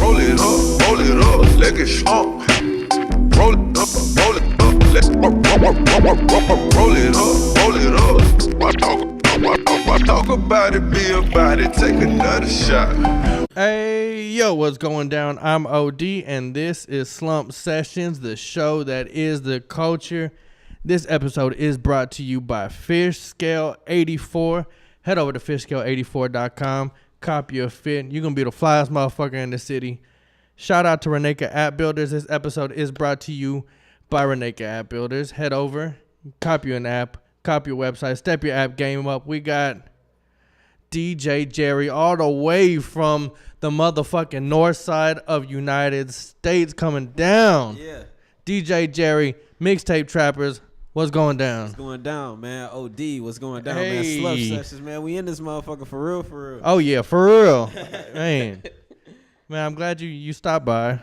roll it up, let it slump. Roll it up, let's roll it up. Talk about it, be about it, take another shot. Hey, yo, what's going down? I'm OD, and this is SlumpedSessions, the show that is the culture. This episode is brought to you by FishScale84. Head over to FishScale84.com, copy your fit. You're going to be the flyest motherfucker in the city. Shout out to Reneka App Builders. This episode is brought to you by Reneka App Builders. Head over, copy an app, copy your website, step your app game up. We got DJ Jerry all the way from the motherfucking north side of United States coming down. Yeah. DJ Jerry, Mixtapetrappers, what's going down? What's going down, man? OD, what's going down, Hey. man? SlumpedSessions, man. We in this motherfucker for real, for real. Oh, yeah, for real. Man, I'm glad you stopped by.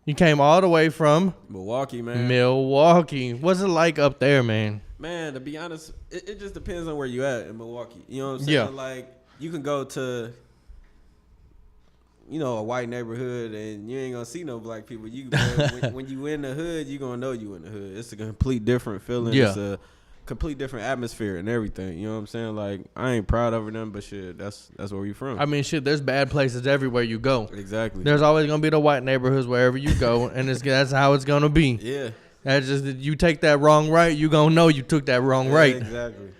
You came all the way from Milwaukee, man. Milwaukee. What's it like up there, man? Man, to be honest, it just depends on where you at in Milwaukee. You know what I'm saying? Yeah. Like, you can go to, you know, a white neighborhood and you ain't gonna see no black people. When you in the hood, you gonna know you in the hood. It's a complete different feeling. Yeah. It's a complete different atmosphere and everything. You know what I'm saying? Like, I ain't proud over them, but shit, that's where we from. I mean, shit, there's bad places everywhere you go. Exactly. There's always going to be the white neighborhoods wherever you go, and that's how it's going to be. Yeah. That's just, you take that wrong right, you going to know you took that wrong right. Exactly.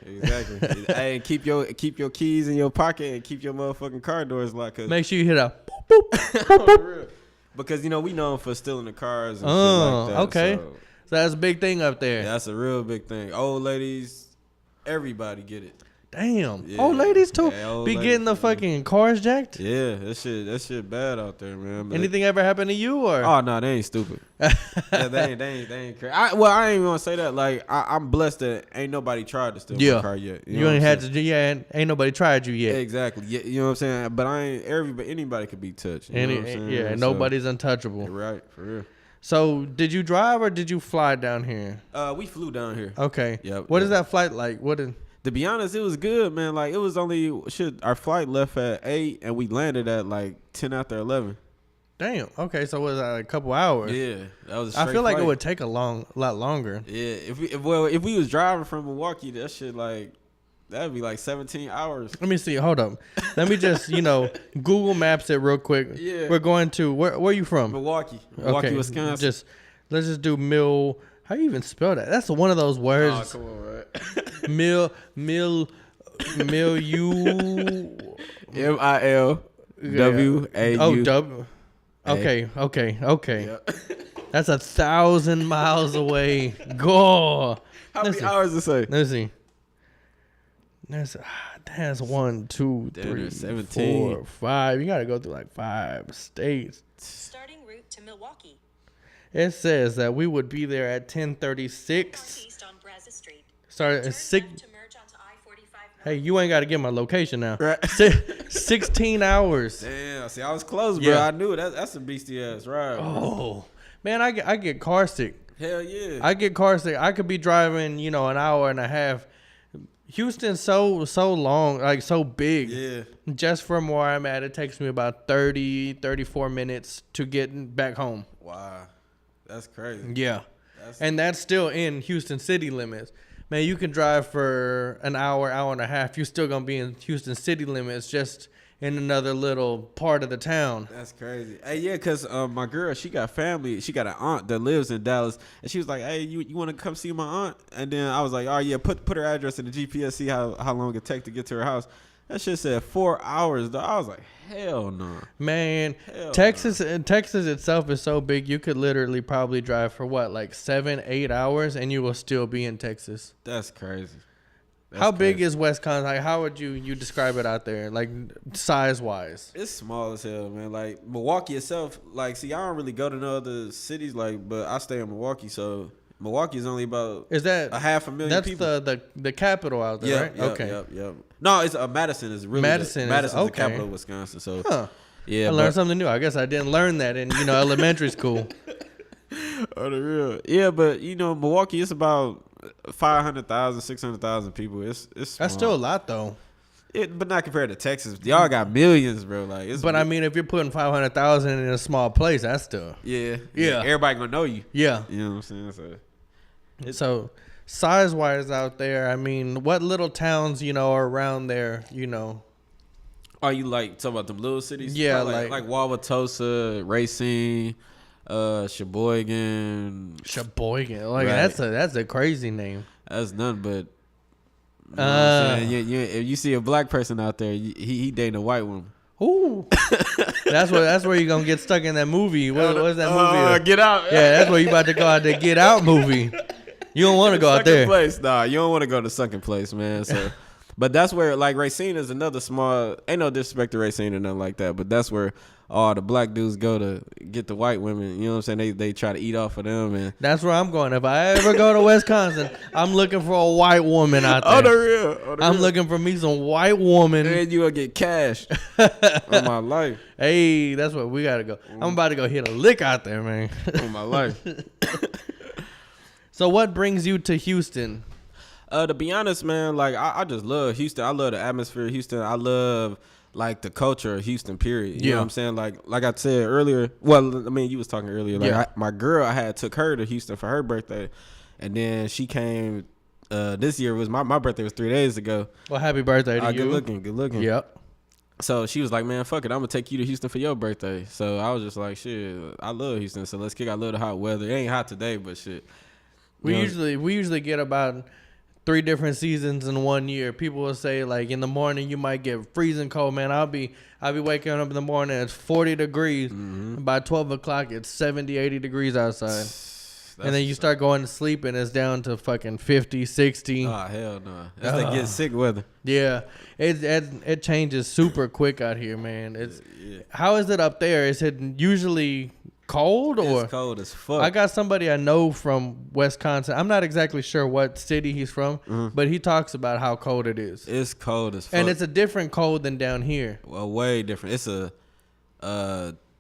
Hey, and keep your keys in your pocket and keep your motherfucking car doors locked. Make sure you hit a boop, boop, boop, boop. Because, you know, we known for stealing the cars and shit like that. Okay. So that's a big thing up there. yeah, that's a real big thing. Old ladies, everybody get it. Damn. Yeah. Old ladies, too. Yeah, old be ladies, getting the fucking cars jacked? Yeah, that shit bad out there, man. But Anything ever happened to you, or? oh, no, they ain't stupid. Yeah, they ain't crazy. I ain't even gonna say that. Like, I'm blessed that ain't nobody tried to steal my car yet. You ain't had to, ain't nobody tried you yet. Exactly. Yeah, you know what I'm saying? But anybody could be touched. You know what I'm saying? Yeah, So, nobody's untouchable. right, for real. So, did you drive or did you fly down here? We flew down here. Okay. Yep, What yep. is that flight like? To be honest, it was good, man. Like, it was only our flight left at 8 and we landed at like 10 after 11. Damn. Okay, so was that a couple hours? Yeah, that was. I feel like it would take a lot longer. Yeah, if we was driving from Milwaukee, that shit like that'd be like 17 hours. Let me see. Hold up. Let me just Google Maps it real quick. Yeah. We're going to where are you from? Milwaukee, Okay, Wisconsin. Let's just do Mill. How do you even spell that? That's one of those words. Oh, come on, right? Mill U MILWAU. Oh, W. Okay. Yep. That's 1,000 miles away. Go. How many hours to say? Let's see. That's 1, 2, Damn, 3, there's 17. 4, 5. You gotta go through like 5 states. Starting route to Milwaukee. It says that we would be there at 10:36. Northeast on Brazos Street. Start at Turn 6. left to merge onto I-45 Hey, you ain't got to get my location now. Right. 16 hours. Damn, see, I was close, bro. Yeah. I knew it. That's a beastie ass ride. Oh, man, I get car sick. Hell yeah. I get car sick. I could be driving, an hour and a half. Houston's so long, like so big. Yeah. Just from where I'm at, it takes me about 34 minutes to get back home. Wow. That's crazy. Yeah. And that's still in Houston city limits. Man, you can drive for an hour and a half. You're still going to be in Houston city limits, just in another little part of the town. That's crazy. Hey, yeah, because my girl, she got family. She got an aunt that lives in Dallas. And she was like, hey, you want to come see my aunt? And then I was like, oh, yeah, put her address in the GPS, see how long it take to get to her house. That shit said 4 hours, though. I was like, hell no. Man, Hell Texas itself is so big, you could literally probably drive for what, like 7-8 hours, and you will still be in Texas. That's crazy. How big is Wisconsin? Like, how would you describe it out there, like size-wise? It's small as hell, man. Like, Milwaukee itself, like, see, I don't really go to no other cities, like, but I stay in Milwaukee, so Milwaukee is only about Is that 500,000 people. That's the capital out there, right? Okay. Yep. No, it's Madison is really Madison's the okay. capital of Wisconsin. So Huh. yeah, I learned something new. I guess I didn't learn that in elementary school. Oh, the real. Yeah, but Milwaukee, it's about 500,000, 600,000 people. It's small. That's still a lot though. but not compared to Texas. Y'all got millions, bro. Like, it's But I mean, if you're putting 500,000 in a small place, that's still yeah. Yeah. Everybody gonna know you. yeah. You know what I'm saying? So size wise out there, I mean, what little towns are around there? Are you like talking about them little cities? Yeah, Probably like Wauwatosa, Racine, Sheboygan. Sheboygan. Like Right. that's a crazy name. That's none but. You know what I'm saying? If you see a black person out there, he dating a white woman. Ooh, that's where you're gonna get stuck in that movie. What's that movie? Get out. Yeah, that's where you about to go out there. Get Out movie. You don't want to go out Sunken there. Place. Nah, you don't want to go to Sunken Place, man. So, but that's where like Racine is another small. Ain't no disrespect to Racine or nothing like that, but that's where all the black dudes go to get the white women. You know what I'm saying? They try to eat off of them, and That's where I'm going. If I ever go to Wisconsin, I'm looking for a white woman out there. I'm looking for me some white woman. And you will get cash on my life. Hey, that's where we gotta go. I'm about to go hit a lick out there, man. On my life. So what brings you to Houston? To be honest, man, like I just love Houston. I love the atmosphere of Houston. I love like the culture of Houston, period. You know what I'm saying? Like I said earlier, well, I mean, you was talking earlier. Like my girl, I had took her to Houston for her birthday, and then she came. This year was my birthday was 3 days ago. Well, happy birthday to you. Good looking. Yep. So she was like, man, fuck it, I'm gonna take you to Houston for your birthday. So I was just like, shit, I love Houston, so let's kick. I love the hot weather. It ain't hot today, but shit. We usually get about 3 different seasons in 1 year. People will say like in the morning you might get freezing cold, man. I'll be waking up in the morning, it's 40 degrees. By 12 o'clock it's 70, 80 degrees outside. And then you start going to sleep and it's down to fucking 50, 60. Oh hell no. That's that get sick weather. Yeah. It changes super quick out here, man. How is it up there? Is it usually cold or It's cold as fuck. I got somebody I know from Wisconsin. I'm not exactly sure what city he's from, but he talks about how cold it is. It's cold as fuck. And it's a different cold than down here. Well, way different. It's a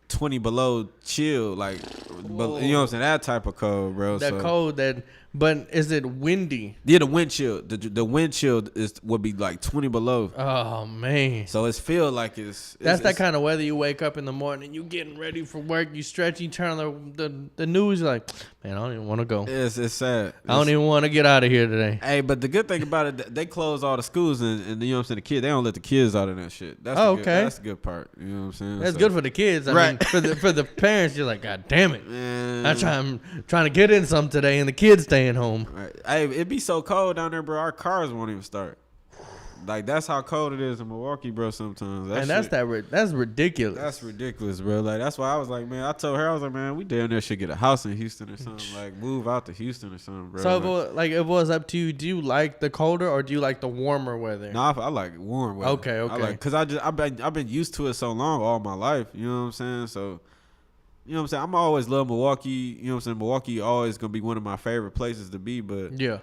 20 below chill, like, you know what I'm saying? That type of cold, bro. That cold but is it windy? Yeah, the wind chill. The wind chill would be like 20 below. Oh man. So it's feel like That's that kind of weather. You wake up in the morning, you getting ready for work, you stretch, you turn on the news, you're like, man, I don't even want to go. It's sad. I don't even want to get out of here today. Hey, but the good thing about it, they close all the schools and you know what I'm saying, the kids, they don't let the kids out of that shit. That's okay. That's the good part. You know what I'm saying? That's good for the kids. I mean, for the parents, you're like, God damn it. Man. I'm trying to get in some today and the kids staying home. Right. Hey, it be so cold down there, bro. Our cars won't even start. Like, that's how cold it is in Milwaukee, bro, sometimes. That's ridiculous. That's ridiculous, bro. Like, that's why I was like, man, I told her, I was like, man, we damn near should get a house in Houston or something. Like, move out to Houston or something, bro. So, if it was up to you, do you like the colder or do you like the warmer weather? No, I like warm weather. Okay. Because I've been used to it so long all my life. You know what I'm saying? So, you know what I'm saying? I'm always love Milwaukee. You know what I'm saying? Milwaukee always going to be one of my favorite places to be, but... Yeah.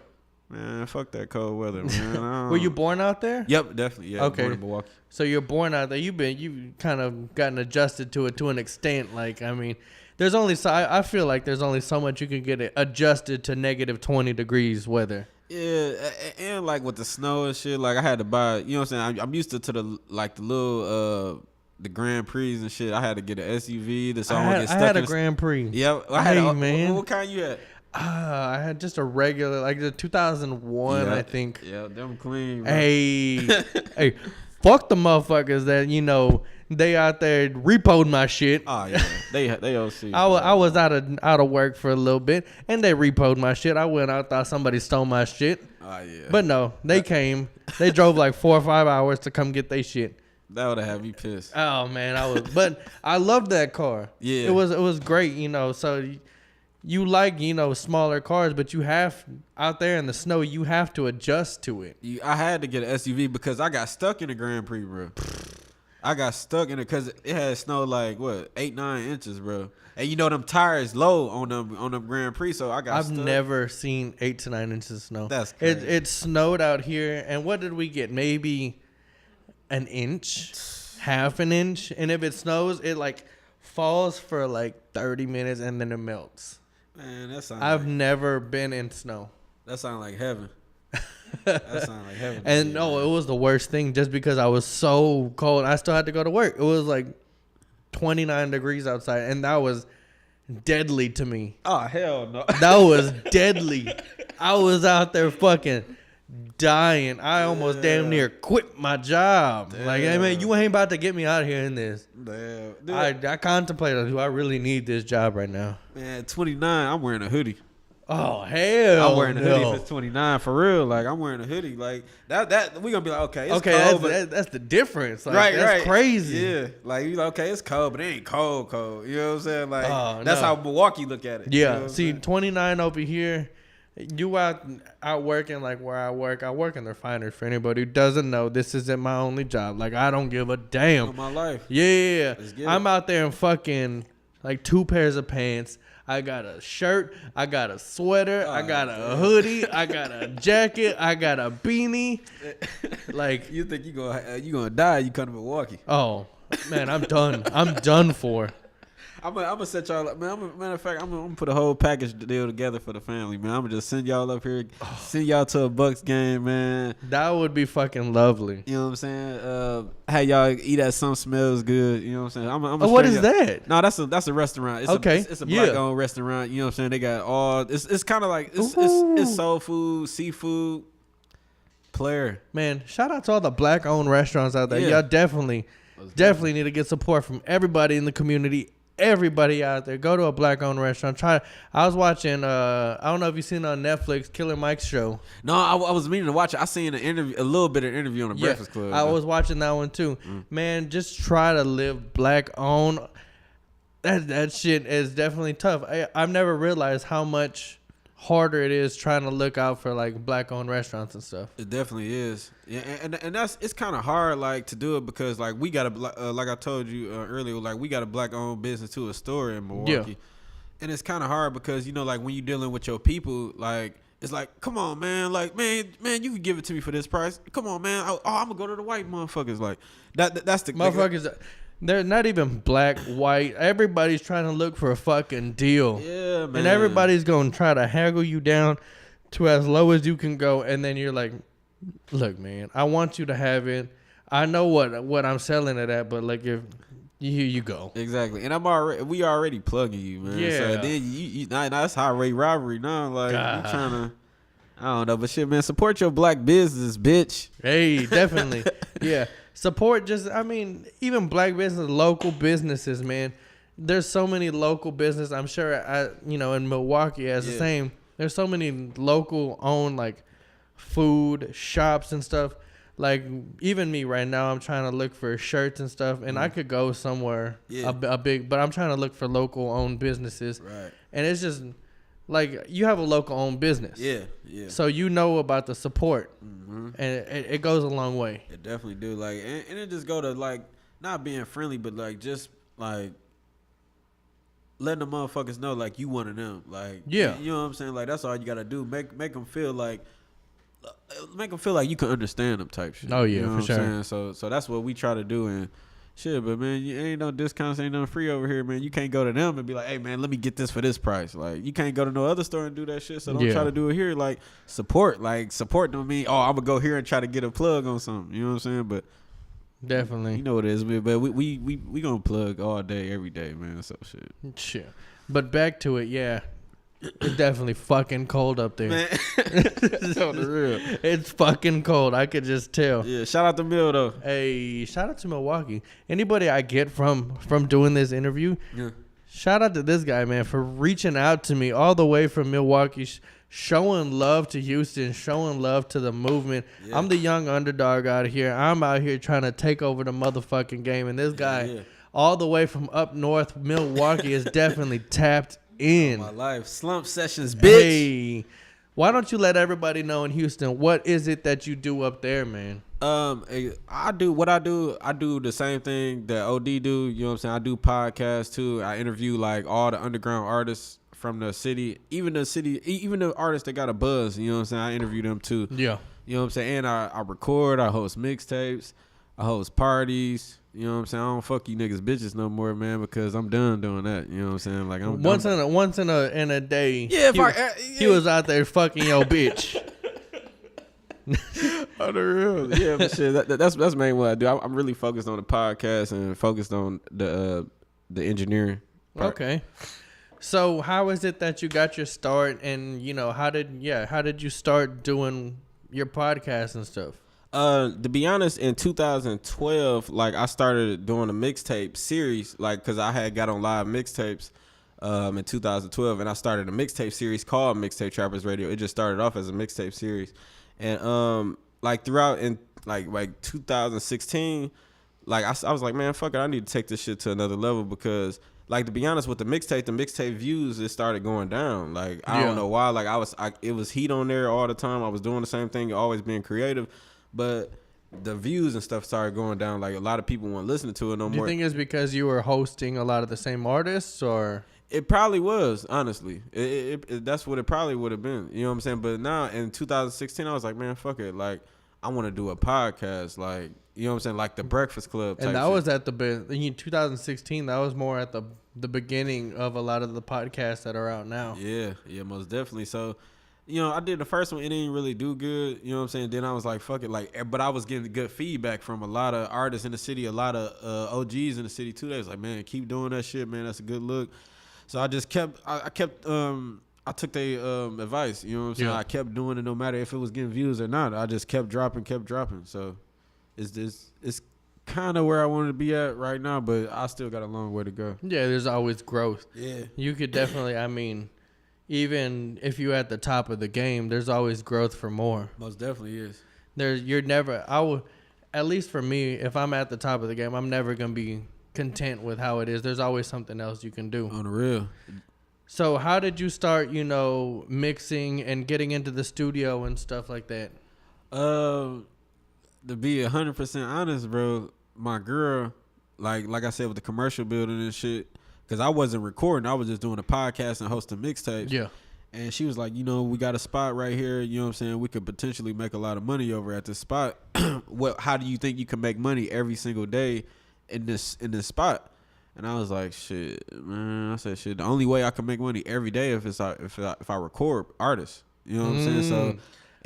Man, fuck that cold weather, man. Were you born out there? Yep, definitely. Yeah, Okay. born in Milwaukee. So you're born out there. You've kind of gotten adjusted to it to an extent. Like, I mean, I feel like there's only so much you can get adjusted to negative 20 degrees weather. Yeah, and like with the snow and shit, like I had to buy. You know what I'm saying? I'm used to the little the Grand Prix and shit. I had to get an SUV. So I had a Grand Prix. Yep. Man. What kind you had? I had just a regular, like the 2001, I think. Yeah, them clean. Bro. Hey, hey, fuck the motherfuckers that they out there repoed my shit. Oh yeah, they OC. I was out of work for a little bit, and they repoed my shit. I went out, thought somebody stole my shit. Oh yeah. But no, they came. They drove like 4 or 5 hours to come get their shit. That would have had me pissed. Oh man, but I loved that car. Yeah, it was great. So. You like, smaller cars, but you have, out there in the snow, you have to adjust to it. I had to get an SUV because I got stuck in the Grand Prix, bro. I got stuck in it because it had snow like, 8-9 inches, bro. And them tires low on them Grand Prix, so I got stuck. I've never seen 8 to 9 inches of snow. That's crazy. It snowed out here, and what did we get? Maybe an inch, half an inch. And if it snows, it like falls for like 30 minutes and then it melts. Man, I've never been in snow. That sounds like heaven. That sounds like heaven. And no, it was the worst thing just because I was so cold. I still had to go to work. It was like 29 degrees outside, and that was deadly to me. Oh, hell no. That was deadly. I was out there fucking dying. I almost damn near quit my job. Like, hey, man, you ain't about to get me out of here in this. Damn. Dude, I contemplated, do I really need this job right now? man, 29, I'm wearing a hoodie. Oh, hell I'm wearing a hoodie no. if it's 29 for real. Like, I'm wearing a hoodie. Like, that we gonna be like, okay, it's Okay, cold, but that's the difference. Like, right, that's crazy. Yeah, like you like, okay, it's cold, but it ain't cold. You know what I'm saying? Like, that's no. how Milwaukee look at it. Yeah. You know what I'm See, saying? 29 over here. You out working like where I work in the refinery. For anybody who doesn't know, this isn't my only job. Like, I don't give a damn. Of my life. Yeah. Let's get I'm it. out there in fucking like 2 pairs of pants. I got a shirt. I got a sweater. I got a hoodie. I got a jacket. I got a beanie. Like, You think you gonna die? You come to Milwaukee? oh man, I'm done. I'm done for. I'm gonna set y'all up, man. Matter of fact, I'm gonna put a whole package deal together for the family, man. I'm gonna just send y'all up here, send y'all to a Bucks game, man. That would be fucking lovely. You know what I'm saying? Have y'all eat at Some Smells Good. You know what I'm saying? I'm What is that? No, that's a restaurant. It's Okay, it's a yeah. black owned restaurant. You know what I'm saying? They got all. It's kind of like it's soul food, seafood, player. Man, shout out to all the black owned restaurants out there. Yeah. Y'all definitely need to get support from everybody in the community. Everybody out there, go to a black owned restaurant. I was watching I don't know if you've seen on Netflix Killer Mike's show. No, I was meaning to watch it. I seen a little bit of interview on the Breakfast Club. I was watching that one too. Man, just try to live black owned. That shit is definitely tough. I've never realized how much harder it is trying to look out for like black owned restaurants and stuff. It definitely is. Yeah, and that's it's kind of hard like to do it because like we got a like I told you earlier, like we got a black owned business to a store in Milwaukee. Yeah. And it's kind of hard because you know like when you're dealing with your people, like it's like, come on, man, like man, you can give it to me for this price. Come on, man. I'm gonna go to the white motherfuckers. Like that's the Motherfuckers, they're not even black, white. Everybody's trying to look for a fucking deal. Yeah, man. And everybody's going to try to haggle you down to as low as you can go. And then you're like, look, man, I want you to have it. I know what I'm selling it at, but like if here you go. Exactly. And we already plugging you, man. Yeah. So then you now that's highway robbery now. Like God. you trying to, I don't know, but shit, man, support your black business, bitch. Hey, definitely. Yeah. Support even black business, local businesses, man. There's so many local business. I'm sure, in Milwaukee as the same. There's so many local owned like food shops and stuff. Like even me right now, I'm trying to look for shirts and stuff, and I could go somewhere a big, but I'm trying to look for local owned businesses. Right. And it's just like you have a local owned business. Yeah. So you know about the support, Mm-hmm. and it goes a long way. It definitely do. Like, and it just go to like not being friendly, but like just like letting the motherfuckers know like you one of them. Like, Yeah. you know what I'm saying? Like that's all you gotta do. Make them feel like you can understand them type shit. Oh, yeah, you know for what sure. I'm saying? So that's what we try to do. And shit, but man, you ain't no discounts, ain't nothing free over here, man. You can't go to them and be like, hey man, let me get this for this price. Like you can't go to no other store and do that shit. So don't try to do it here. Like support don't mean I'm gonna go here and try to get a plug on something. You know what I'm saying? But Definitely. you know what it is, man. But we gonna plug all day, every day, man. So shit. But back to it, yeah. It's definitely fucking cold up there. Man, on the real. It's fucking cold. I could just tell. Yeah, shout out to Mill though. Hey, shout out to Milwaukee. Anybody I get from doing this interview, Yeah. shout out to this guy, man, for reaching out to me all the way from Milwaukee, showing love to Houston, showing love to the movement. Yeah. I'm the young underdog out here. I'm out here trying to take over the motherfucking game. And this guy, all the way from up north, Milwaukee, is definitely tapped in. My life. SlumpedSessions, bitch. Hey, why don't you let everybody know in Houston, what is it that you do up there, man? I do the same thing that OD do. You know what I'm saying? I do podcasts too. I interview like all the underground artists from the city, even the artists that got a buzz. You know what I'm saying? I interview them too. Yeah. You know what I'm saying? And I record. I host mixtapes. I host parties. You know what I'm saying? I don't fuck you niggas bitches no more, man, because I'm done doing that. You know what I'm saying? Like I'm Once in a day. Yeah, he was out there fucking your bitch. On the real, yeah, but shit, that's mainly what I do. I'm really focused on the podcast and focused on the engineering part. Okay. So how is it that you got your start, and how did you start doing your podcast and stuff? To be honest, in 2012, like I started doing a mixtape series, like because I had got on live mixtapes in 2012, and I started a mixtape series called Mixtapetrappers Radio. It just started off as a mixtape series, and like throughout in like 2016, like I was like, man, fuck it, I need to take this shit to another level because. Like, to be honest, with the mixtape views, it started going down. Like, I don't know why. Like, it was heat on there all the time. I was doing the same thing, always being creative. But the views and stuff started going down. Like, a lot of people weren't listening to it no more. Do you think it's because you were hosting a lot of the same artists, or? It probably was, honestly. That's what it probably would have been. You know what I'm saying? But now, in 2016, I was like, man, fuck it. Like, I want to do a podcast. Like, you know what I'm saying? Like the Breakfast Club type And that shit. was at in 2016. That was more at the beginning of a lot of the podcasts that are out now. Yeah, most definitely. So, I did the first one. It didn't really do good. You know what I'm saying? Then I was like, fuck it. Like, but I was getting good feedback from a lot of artists in the city, a lot of OGs in the city too. They was like, man, keep doing that shit, man. That's a good look. So I just kept, I took their advice. You know what I'm saying? Yeah. I kept doing it no matter if it was getting views or not. I just kept dropping. So it's kind of where I wanted to be at right now, but I still got a long way to go. Yeah, there's always growth. Yeah. You could definitely, even if you're at the top of the game, there's always growth for more. Most definitely is. At least for me, if I'm at the top of the game, I'm never going to be content with how it is. There's always something else you can do. On the real. So how did you start, mixing and getting into the studio and stuff like that? To be 100% honest, bro, my girl, like I said, with the commercial building and shit, because I wasn't recording, I was just doing a podcast and hosting mixtapes. Yeah. And she was like, we got a spot right here. You know what I'm saying? We could potentially make a lot of money over at this spot. How do you think you can make money every single day in this spot? And I was like, shit, man. I said, shit. The only way I can make money every day if I record artists. You know what I'm saying? So.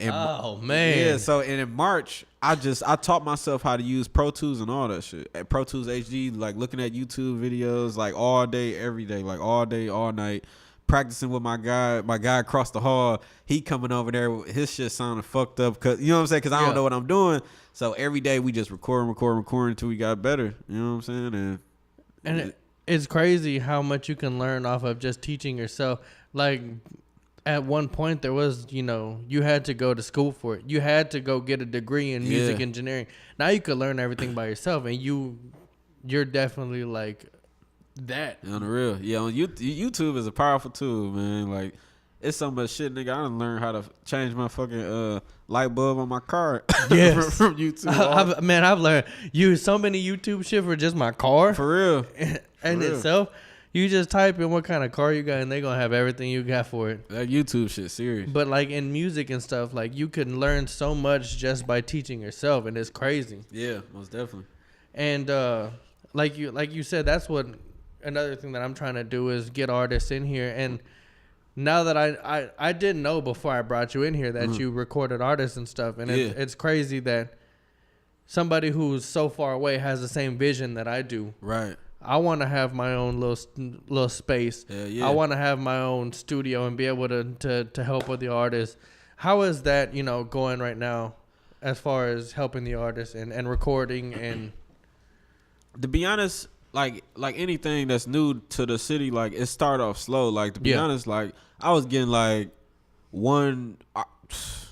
Oh man! Yeah, so and in March, I taught myself how to use Pro Tools and all that shit. At Pro Tools HD, like looking at YouTube videos, like all day, every day, like all day, all night, practicing with my guy. My guy across the hall, he coming over there, his shit sounding fucked up, cause you know what I'm saying? Cause I don't know what I'm doing. So every day we just record until we got better. You know what I'm saying? And it's crazy how much you can learn off of just teaching yourself. Like. At one point, there was, you had to go to school for it. You had to go get a degree in music engineering. Now you could learn everything by yourself, and you're definitely like that. On the real, yeah. On YouTube is a powerful tool, man. Like it's so much shit, nigga. I done learned how to change my fucking light bulb on my car. Yes. from YouTube. I've learned use so many YouTube shit for just my car. For real. And itself. You just type in what kind of car you got, and they're going to have everything you got for it. That YouTube shit serious. But, like, in music and stuff, like, you can learn so much just by teaching yourself, and it's crazy. Yeah, most definitely. And, like you said, that's what another thing that I'm trying to do is get artists in here. And now that I didn't know before I brought you in here that you recorded artists and stuff. And it's crazy that somebody who's so far away has the same vision that I do. Right. I want to have my own little space. Yeah. I want to have my own studio and be able to help with the artists. How is that, going right now as far as helping the artists and recording? And to be honest, like anything that's new to the city, like it start off slow. Like to be honest, like I was getting like one,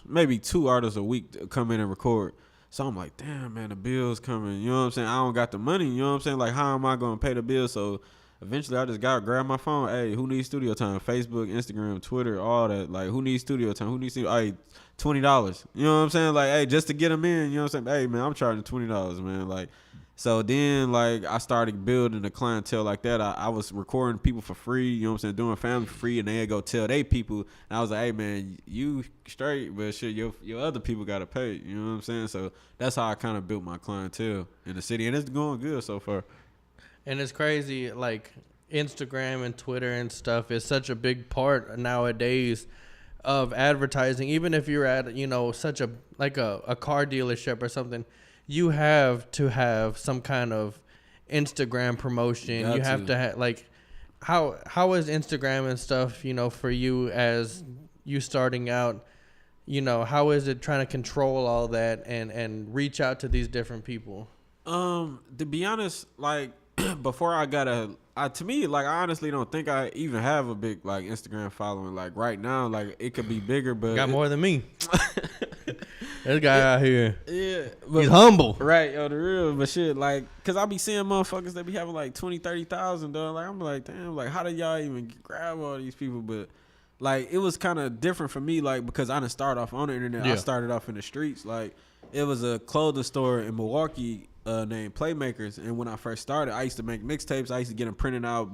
maybe two artists a week to come in and record. So I'm like, damn, man, the bill's coming. You know what I'm saying? I don't got the money. You know what I'm saying? Like, how am I going to pay the bill? So eventually I just grab my phone. Hey, who needs studio time? Facebook, Instagram, Twitter, all that. Like, who needs studio time? Who needs studio? Hey, $20. You know what I'm saying? Like, hey, just to get them in. You know what I'm saying? Hey, man, I'm charging $20, man. Like, so then, like, I started building a clientele like that. I was recording people for free, you know what I'm saying, doing family for free, and they'd go tell they people. And I was like, hey, man, you straight, but shit, your other people got to pay, you know what I'm saying? So that's how I kind of built my clientele in the city, and it's going good so far. And it's crazy, like, Instagram and Twitter and stuff is such a big part nowadays of advertising, even if you're at, you know, such a car dealership or something, you have to have some kind of Instagram promotion. You have to have, like, how is Instagram and stuff, you know, for you as you starting out, you know, how is it trying to control all that and reach out to these different people? To be honest, like, before I got to me, like, I honestly don't think I even have a big, like, Instagram following. Like, right now, like, it could be bigger, but Got more than me. This guy out here, yeah, he's humble. Right, yo, the real, but shit, like, cause I be seeing motherfuckers that be having like 20, 30,000, though. Like, I'm like, damn, like, how did y'all even grab all these people? But like, it was kind of different for me, like, because I didn't start off on the internet. Yeah. I started off in the streets. Like, it was a clothing store in Milwaukee named Playmakers, and when I first started, I used to make mixtapes. I used to get them printed out.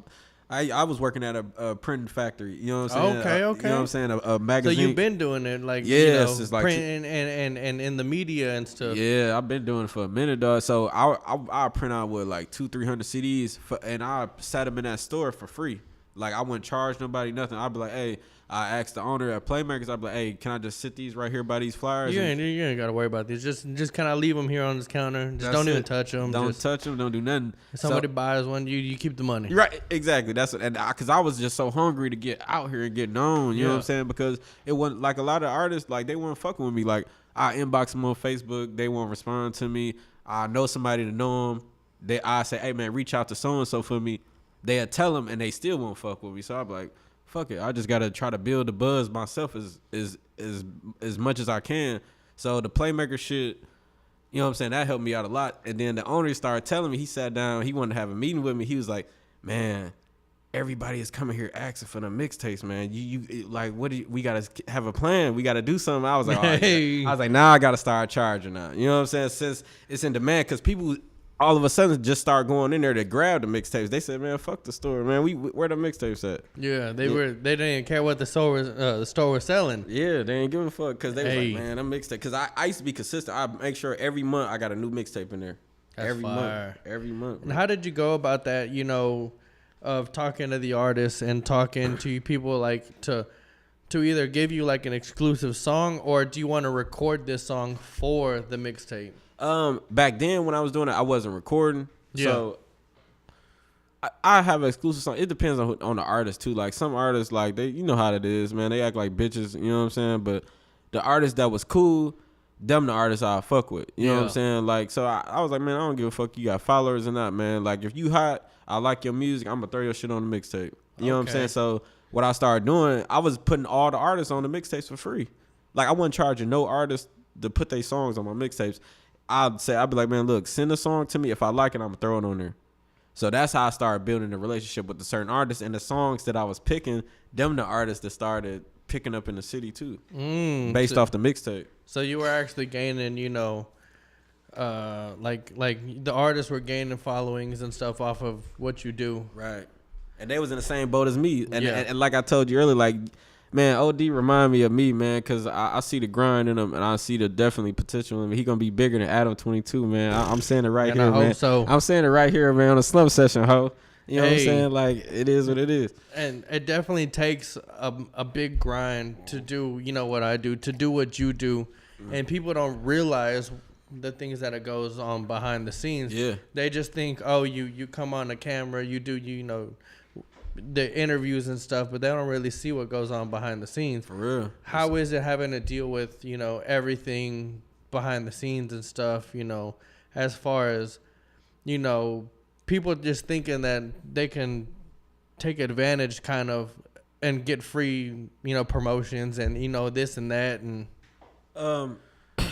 I was working at a printing factory. You know what I'm saying? Okay. You know what I'm saying? A magazine. So you've been doing it, like, yes, you know, it's like printing and in the media and stuff. Yeah, I've been doing it for a minute, dog. So I print out with like 200-300 CDs, and I sat them in that store for free. Like, I wouldn't charge nobody nothing. I'd be like, hey, I asked the owner at Playmakers, I'd be like, hey, can I just sit these right here by these flyers? You ain't got to worry about these. Just kind of leave them here on this counter. Just That's don't even it. touch them. Don't touch them. Don't do nothing. If somebody buys one, you keep the money. Right, exactly. That's what, and because I was just so hungry to get out here and get known. You know what I'm saying? Because it wasn't like a lot of artists, like, they weren't fucking with me. Like, I inbox them on Facebook, they won't respond to me. I know somebody to know them. I say, hey man, reach out to so and so for me. They'll tell them, and they still won't fuck with me. So I'm like, fuck it. I just gotta try to build the buzz myself as much as I can. So the Playmaker shit, you know what I'm saying, that helped me out a lot. And then the owner started telling me, he sat down, he wanted to have a meeting with me. He was like, man, everybody is coming here asking for the mixtapes, man. You like, what do we gotta have a plan? We gotta do something. I was like, oh, yeah. I was like, now I gotta start charging now. You know what I'm saying? Since it's in demand, because people all of a sudden just start going in there to grab the mixtapes. They said, man, fuck the store, man. Where the mixtapes at? Yeah, they didn't even care what the store was selling. Yeah, they ain't give a fuck, because they was like, man, I'm mixtape. Because I used to be consistent. I make sure every month I got a new mixtape in there. That's every fire. month. And how did you go about that, you know, of talking to the artists and talking to people, like, to either give you like an exclusive song, or do you want to record this song for the mixtape? Back then when I was doing it, I wasn't recording. Yeah. So I have an exclusive song. It depends on the artist too. Like, some artists, like, they, you know how it is, man. They act like bitches, you know what I'm saying? But the artist that was cool, them the artists I fuck with. You know what I'm saying? Like, so I was like, man, I don't give a fuck you got followers or not, man. Like, if you hot, I like your music, I'm gonna throw your shit on the mixtape. You know what I'm saying? So what I started doing, I was putting all the artists on the mixtapes for free. Like, I wasn't charging no artist to put their songs on my mixtapes. I'd be like, man, look, send a song to me. If I like it, I'm gonna throw it on there. So that's how I started building a relationship with the certain artists, and the songs that I was picking, them the artists that started picking up in the city too, based off the mixtape. So you were actually gaining, you know, like the artists were gaining followings and stuff off of what you do. Right. And they was in the same boat as me. And like I told you earlier, like, man, OD remind me of me, man, because I see the grind in him, and I see the definitely potential in him. He going to be bigger than Adam 22, man. I'm saying it right here, man. So. I'm saying it right here, man, on a slump session, ho. You know what I'm saying? Like, it is what it is. And it definitely takes a big grind to do, you know, what I do, to do what you do. And people don't realize the things that it goes on behind the scenes. Yeah. They just think, oh, you come on the camera, you do, you know, the interviews and stuff, but they don't really see what goes on behind the scenes. For real. How is it having to deal with, you know, everything behind the scenes and stuff, you know, as far as, you know, people just thinking that they can take advantage kind of and get free, you know, promotions and, you know, this and that. And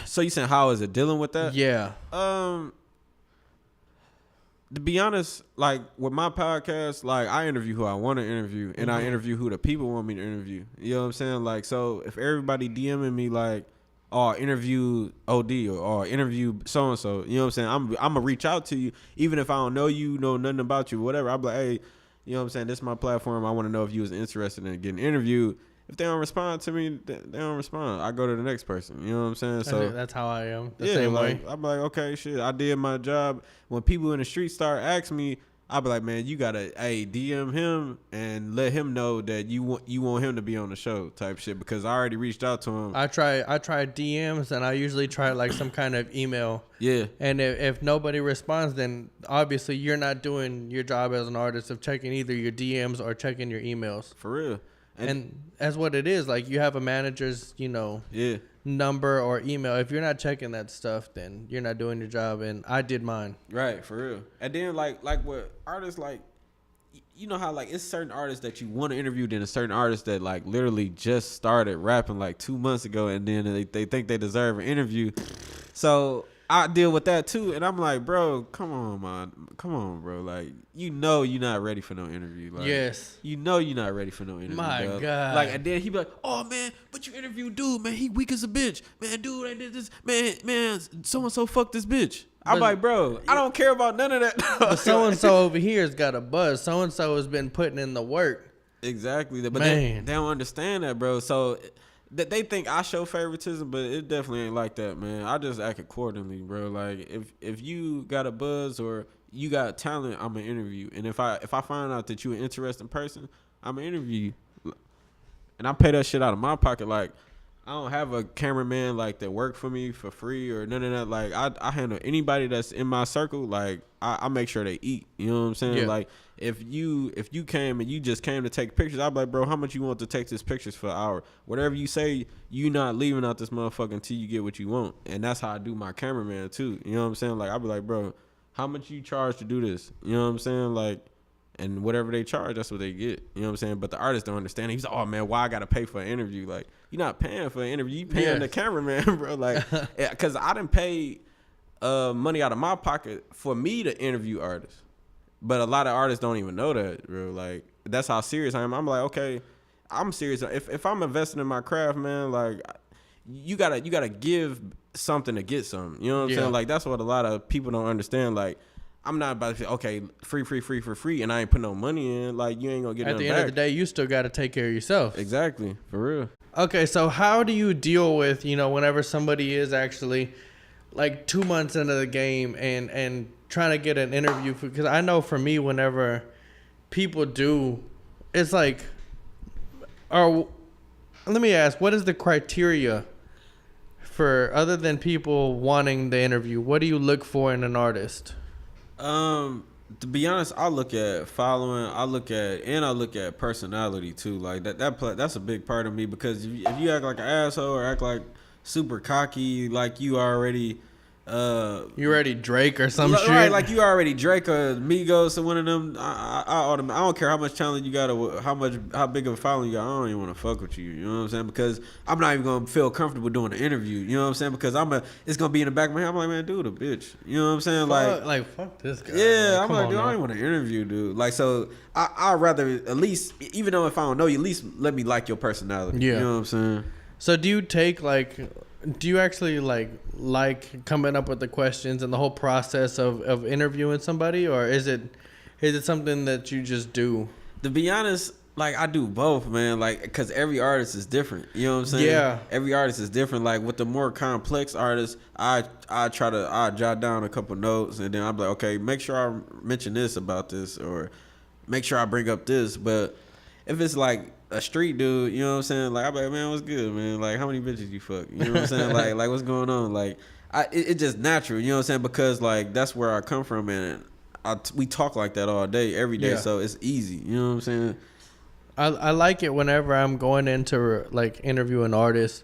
so you saying, how is it dealing with that? yeah. To be honest, like, with my podcast, like, I interview who I want to interview, and I interview who the people want me to interview. You know what I'm saying? Like, so if everybody DMing me like, oh, interview OD or interview so and so, you know what I'm saying? I'm gonna reach out to you, even if I don't know you, know nothing about you, whatever. I'm like, hey, you know what I'm saying? This is my platform. I want to know if you was interested in getting interviewed. If they don't respond to me, they don't respond. I go to the next person. You know what I'm saying? So that's how I am. The yeah, same like, way. I'm like, okay, shit, I did my job. When people in the street start asking me, I'll be like, man, you gotta DM him and let him know that you want him to be on the show type shit, because I already reached out to him. I try DMs, and I usually try like some kind of email. Yeah. And if nobody responds, then obviously you're not doing your job as an artist of checking either your DMs or checking your emails. For real. And that's what it is. Like, you have a manager's, number or email. If you're not checking that stuff, then you're not doing your job. And I did mine. Right, for real. And then like what artists, like, you know how like it's certain artists that you want to interview, then a certain artists that like literally just started rapping like 2 months ago, and then they think they deserve an interview. So I deal with that too, and I'm like, bro, come on, bro. Like, you're not ready for no interview. Like, yes. you're not ready for no interview. My dog. God. Like, and then he be like, oh man, but you interviewed dude, man, he weak as a bitch, man, dude, I did this, man, so and so fucked this bitch. I'm like, bro, I don't care about none of that. But so and so over here has got a buzz. So and so has been putting in the work. Exactly, but they don't understand that, bro. So they think I show favoritism, but it definitely ain't like that, man. I just act accordingly, bro. Like, if you got a buzz or you got talent, I'm gonna interview. And if I find out that you an interesting person, I'm gonna interview you. And I pay that shit out of my pocket. Like, I don't have a cameraman like that work for me for free or none of that. Like, I handle anybody that's in my circle. Like, I make sure they eat. You know what I'm saying? Yeah. Like, if you came and you just came to take pictures, I'd be like, bro, how much you want to take these pictures for an hour? Whatever you say, you not leaving out this motherfucker until you get what you want. And that's how I do my cameraman too. You know what I'm saying? Like, I'd be like, bro, how much you charge to do this? You know what I'm saying? Like, and whatever they charge, that's what they get. You know what I'm saying? But the artist don't understand. He's like, oh man, why I gotta pay for an interview? Like, you're not paying for an interview. You paying the cameraman, bro. Like, because I done paid money out of my pocket for me to interview artists. But a lot of artists don't even know that, bro. Like, that's how serious I am. I'm like, okay, I'm serious. If I'm investing in my craft, man, like, you gotta give something to get something. You know what I'm saying? Like, that's what a lot of people don't understand. Like, I'm not about to say, okay, free, and I ain't put no money in. Like, you ain't gonna get nothing back. At the end of the day, you still got to take care of yourself. Exactly, for real. Okay, so how do you deal with, whenever somebody is actually like 2 months into the game and trying to get an interview? Because I know for me, whenever people do, it's like, let me ask, what is the criteria for, other than people wanting the interview, what do you look for in an artist? To be honest, I look at following, I look at personality too. Like, that's a big part of me, because if you act like an asshole or act like super cocky, like you already Drake or some shit. Right, like you already Drake or Migos or one of them. I don't care how much talent you got or how big of a following you got. I don't even want to fuck with you. You know what I'm saying? Because I'm not even gonna feel comfortable doing an interview. You know what I'm saying? Because it's gonna be in the back of my head. I'm like, man, dude, a bitch. You know what I'm saying? Fuck this guy. Yeah, like, I'm like, dude, I don't want to interview, dude. Like, so I'd rather at least, even though if I don't know you, at least let me like your personality. Yeah. You know what I'm saying? So do you actually like coming up with the questions and the whole process of interviewing somebody, or is it something that you just do? To be honest, like, I do both, man. Like, because every artist is different. You know what I'm saying? Yeah. Every artist is different. Like, with the more complex artists, I jot down a couple notes, and then I'm like, okay, make sure I mention this about this, or make sure I bring up this. But if it's like a street dude, you know what I'm saying? Like, I'm like, man, what's good, man? Like, how many bitches you fuck? You know what I'm saying? like what's going on? Like, it's just natural, you know what I'm saying? Because, like, that's where I come from, and we talk like that all day, every day, so it's easy. You know what I'm saying? I like it whenever I'm going into, like, interviewing artists,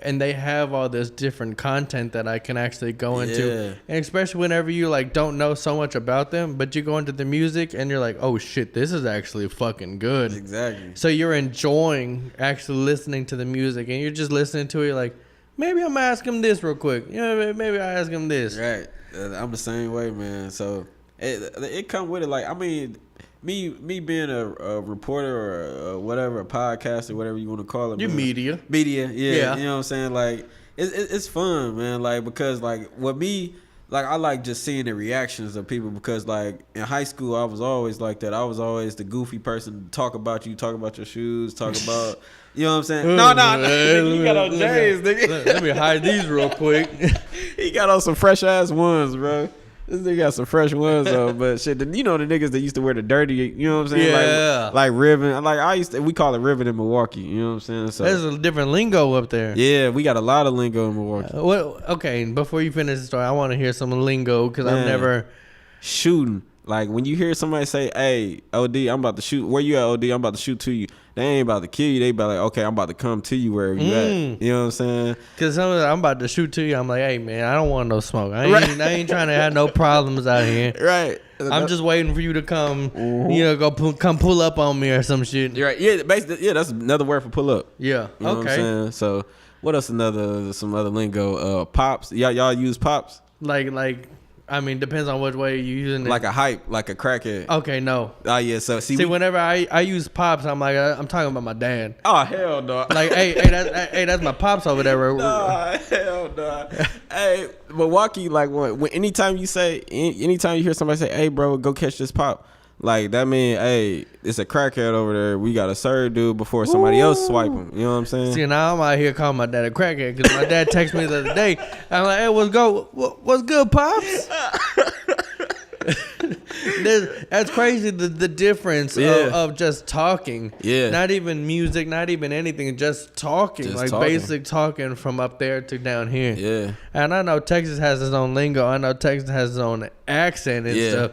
and they have all this different content that I can actually go into. And especially whenever you, like, don't know so much about them, but you go into the music and you're like, oh shit, this is actually fucking good. Exactly. So you're enjoying actually listening to the music, and you're just listening to it like, maybe I'm gonna ask him this real quick. Maybe I ask him this. Right. I'm the same way, man. So it come with it. Like, I mean, me being a reporter or whatever, a podcast or whatever you want to call it. You're media, yeah. You know what I'm saying? Like, it's fun, man. Like, because, like, with me, like, I like just seeing the reactions of people, because, like, in high school, I was always like that. I was always the goofy person to talk about you, talk about your shoes, talk about, you know what I'm saying? No. You got on J's, nigga. Let me hide these real quick. He got on some fresh ass ones, bro. This nigga got some fresh ones though, but shit, you know the niggas that used to wear the dirty, you know what I'm saying? Yeah. Like ribbon. Like we call it ribbon in Milwaukee, you know what I'm saying? So There's a different lingo up there. yeah, we got a lot of lingo in Milwaukee. Okay, before you finish the story, I want to hear some lingo because I've never shooting. Like when you hear somebody say, "Hey, OD, I'm about to shoot. Where you at, OD? I'm about to shoot to you." They ain't about to kill you. They about like, "Okay, I'm about to come to you wherever you at." You know what I'm saying? Because I'm about to shoot to you. I'm like, hey man, I don't want no smoke. I ain't trying to have no problems out here. Right. I'm just waiting for you to come, come pull up on me or some shit. You're right. Yeah, basically, yeah, that's another word for pull up. Yeah. You know what I'm saying? So what else? Some other lingo. Pops. Y'all use pops? Like. I mean, depends on which way you're using it. Like a hype, like a crackhead. Okay, no. Oh yeah, so see whenever I use pops, I'm like, I'm talking about my dad. Oh hell no. Like, hey, that's my pops over there. Nah, hell no. Hey, Milwaukee, like when anytime you hear somebody say, "Hey, bro, go catch this pop," like that mean, hey, it's a crackhead over there. We got to serve dude before somebody else swipe him. You know what I'm saying? See, now I'm out here calling my dad a crackhead because my dad texted me the other day. I'm like, hey, what's good, pops? That's crazy. The difference of just talking. Yeah. Not even music, not even anything. Just talking, basic talking from up there to down here. Yeah. And I know Texas has its own lingo. I know Texas has its own accent and stuff.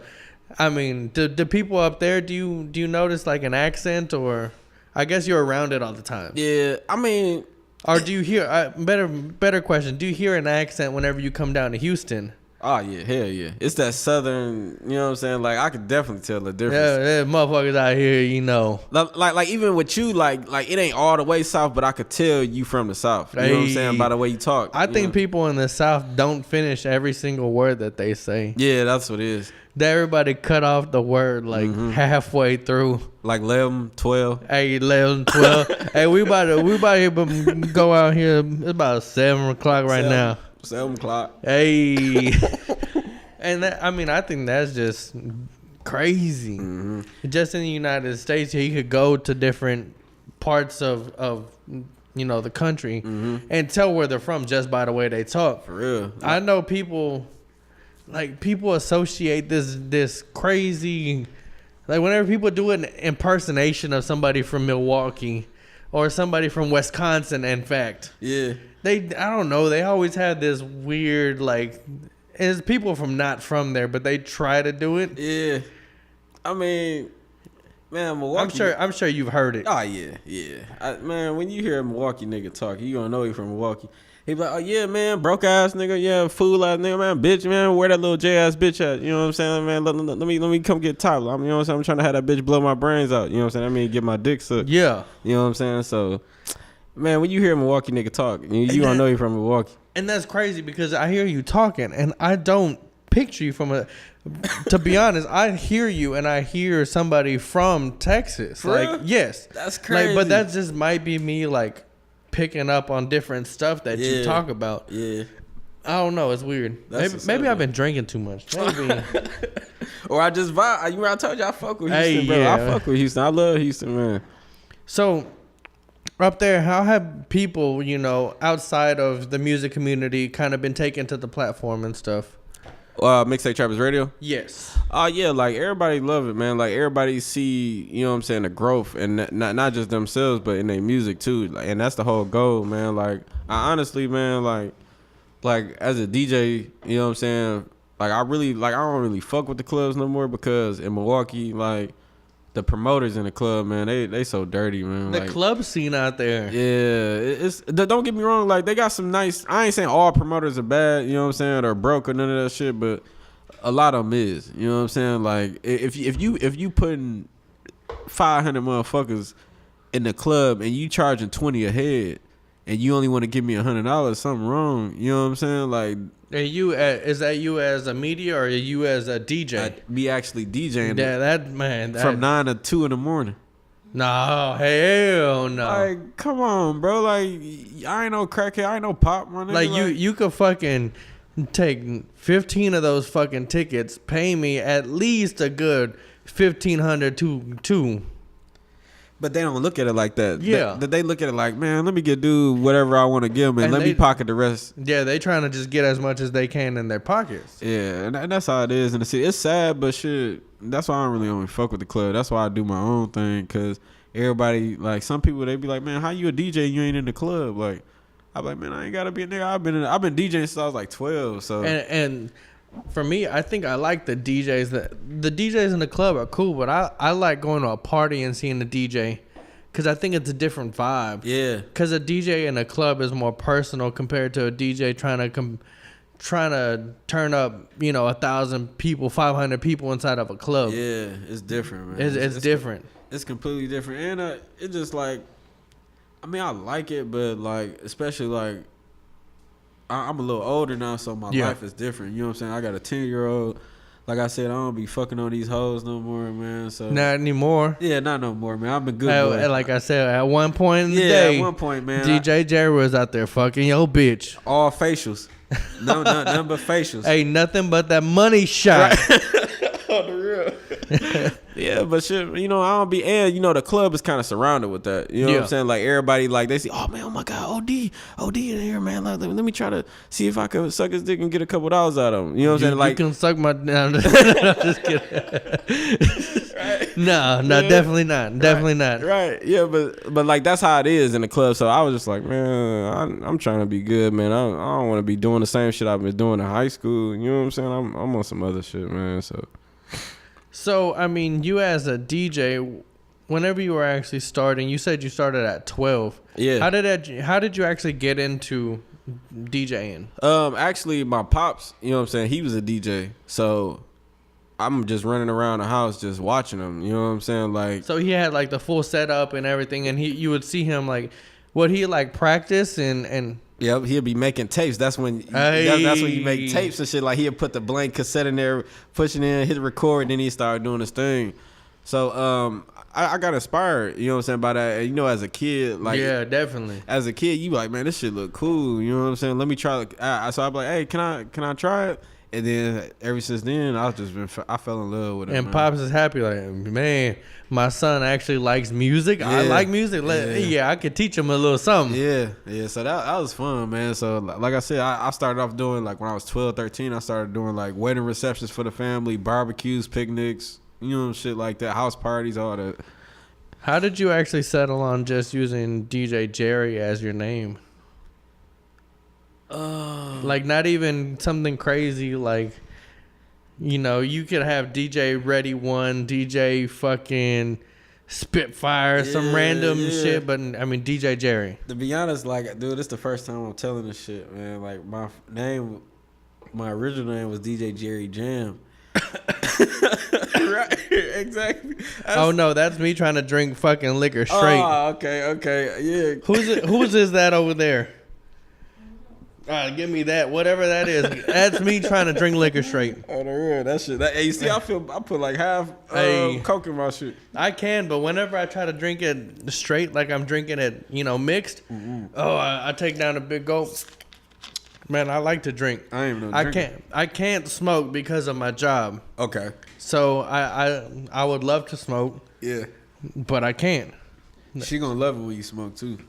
I mean, do people up there, do you notice like an accent, or I guess you're around it all the time? Yeah, I mean, or do you hear better question? Do you hear an accent whenever you come down to Houston? Oh yeah, hell yeah! It's that southern, you know what I'm saying? Like I could definitely tell the difference. Yeah, motherfuckers out here, you know. Like even with you, like it ain't all the way south, but I could tell you from the south. You know what I'm saying by the way you talk. I think people in the south don't finish every single word that they say. Yeah, that's what it is. Everybody cut off the word like halfway through. Like 11, 12. Hey, 11, 12. Hey, we about to go out here. It's about 7 o'clock right now. 7 o'clock. Hey. And I think that's just crazy. Just in the United States, you could go to different parts of the country and tell where they're from just by the way they talk. For real. I know people associate this crazy, like whenever people do an impersonation of somebody from Milwaukee or somebody from Wisconsin, in fact. Yeah. I don't know, they always have this weird, like, it's people not from there, but they try to do it. Yeah. I mean, man, Milwaukee. I'm sure you've heard it. Oh yeah. Man, when you hear a Milwaukee nigga talk, you gonna know he from Milwaukee. He be like, oh yeah, man, broke ass nigga, yeah, fool ass nigga, man, bitch, man, where that little J ass bitch at? You know what I'm saying, man? Let me come get top. You know what I'm saying? I'm trying to have that bitch blow my brains out. You know what I'm saying? I mean, get my dick sucked. Yeah. You know what I'm saying? So, man, when you hear a Milwaukee nigga talk, you gonna know he from Milwaukee. And that's crazy because I hear you talking, and I don't picture you from a. To be honest, I hear you and I hear somebody from Texas. For like, real? Yes, that's crazy. Like, but that just might be me like picking up on different stuff that you talk about. Yeah, I don't know. It's weird. Maybe I've been drinking too much. Maybe. Or I just vibe. I told you I fuck with Houston, bro. I fuck with Houston. I love Houston, man. So. Up there, how have people, outside of the music community kind of been taken to the platform and stuff? Mixtapetrappers Radio? Yes. Yeah, like everybody love it, man. Like everybody see, you know what I'm saying, the growth, and not just themselves, but in their music too. Like, and that's the whole goal, man. Like I honestly, man, like as a DJ, you know what I'm saying, like I don't really fuck with the clubs no more because in Milwaukee, like the promoters in the club, man, they so dirty, man. The club scene out there. Yeah, it's don't get me wrong, like they got some nice. I ain't saying all promoters are bad, you know what I'm saying, or broke or none of that shit, but a lot of them is, you know what I'm saying. Like if you putting 500 motherfuckers in the club and you charging 20 a head, and you only want to give me $100, something wrong. You know what I'm saying? Like. And is that you as a media or are you as a DJ? Be actually DJing. Yeah, from 9 to 2 in the morning. No, hell no. Like, come on, bro. Like, I ain't no crackhead. I ain't no pop, my nigga. Like, you could fucking take 15 of those fucking tickets, pay me at least a good $1,500 to. But they don't look at it like that. Yeah. They look at it like, man, let me get dude whatever I want to give him and let me pocket the rest. Yeah, they trying to just get as much as they can in their pockets. Yeah, and that's how it is in the city. It's sad, but shit, that's why I don't really only fuck with the club. That's why I do my own thing, because everybody, like, some people, they be like, man, how you a DJ and you ain't in the club? Like, I'm like, man, I ain't got to be in there. I've been DJing since I was like 12, so. And for me, I think I like the DJs. The DJs in the club are cool, but I like going to a party and seeing the DJ because I think it's a different vibe. Yeah. Because a DJ in a club is more personal compared to a DJ trying to turn up, 1,000 people, 500 people inside of a club. Yeah, it's different, man. It's different. It's completely different, and it's just like, I mean, I like it, but like, especially like, I'm a little older now, so my life is different. You know what I'm saying? I got a 10-year-old. Like I said, I don't be fucking on these hoes no more, man. So Not anymore. Yeah, not no more, man. I've been good. Boy. Like I said, at one point in the day, at one point, man, DJ Jerry was out there fucking your bitch. All facials. No, nothing but facials. Hey, nothing but that money shot. On the real. Yeah, but shit, I don't be, and the club is kind of surrounded with that. You know what I'm saying? Like everybody, like they see, oh man, oh my god, OD in here, man. Like, let me try to see if I can suck his dick and get a couple dollars out of him. You know what I'm saying? Like, you can suck my. No, just kidding. Right. No, definitely not. Definitely not. Right. Yeah, but like that's how it is in the club. So I was just like, man, I'm trying to be good, man. I don't want to be doing the same shit I've been doing in high school. You know what I'm saying? I'm on some other shit, man. So, I mean, you as a DJ, whenever you were actually starting, you said you started at 12. Yeah. How did you actually get into DJing? Actually, my pops, you know what I'm saying, he was a DJ. So I'm just running around the house just watching him. You know what I'm saying? Like, so he had like the full setup and everything, and you would see him like, would he like practice and yeah, he'll be making tapes. That's when that's when you make tapes and shit. Like he'll put the blank cassette in there, pushing in, hit record, and then he started doing his thing. So I got inspired, you know what I'm saying, by that. And, as a kid, like, yeah, definitely. As a kid, you be like, man, this shit look cool. You know what I'm saying? Let me try. So I be like, hey, can I try it? And then ever since then, I fell in love with it. And man. Pops is happy, like, man, my son actually likes music. Yeah. I like music. I could teach him a little something. Yeah. So that was fun, man. So like I said, I started off doing, like, when I was 12, 13, I started doing like wedding receptions for the family, barbecues, picnics, shit like that, house parties, all that. How did you actually settle on just using DJ Jerry as your name? Like, not even something crazy like, you could have DJ Ready One, DJ fucking Spitfire, some random shit, but I mean DJ Jerry. To be honest, like, dude, this the first time I'm telling this shit, man. Like, my original name was DJ Jerry Jam. Right, exactly. Oh no, that's me trying to drink fucking liquor straight. Oh, okay, yeah. Whose is that over there? Give me that, whatever that is. That's me trying to drink liquor straight. Oh, the real, that shit. Hey, you see, I put like half Coke in my shit. I can, but whenever I try to drink it straight, like I'm drinking it, mixed. Mm-hmm. I take down a big gulp. Man, I like to drink. I ain't even know. I can't smoke because of my job. Okay. So I would love to smoke. Yeah. But I can't. She gonna love it when you smoke too.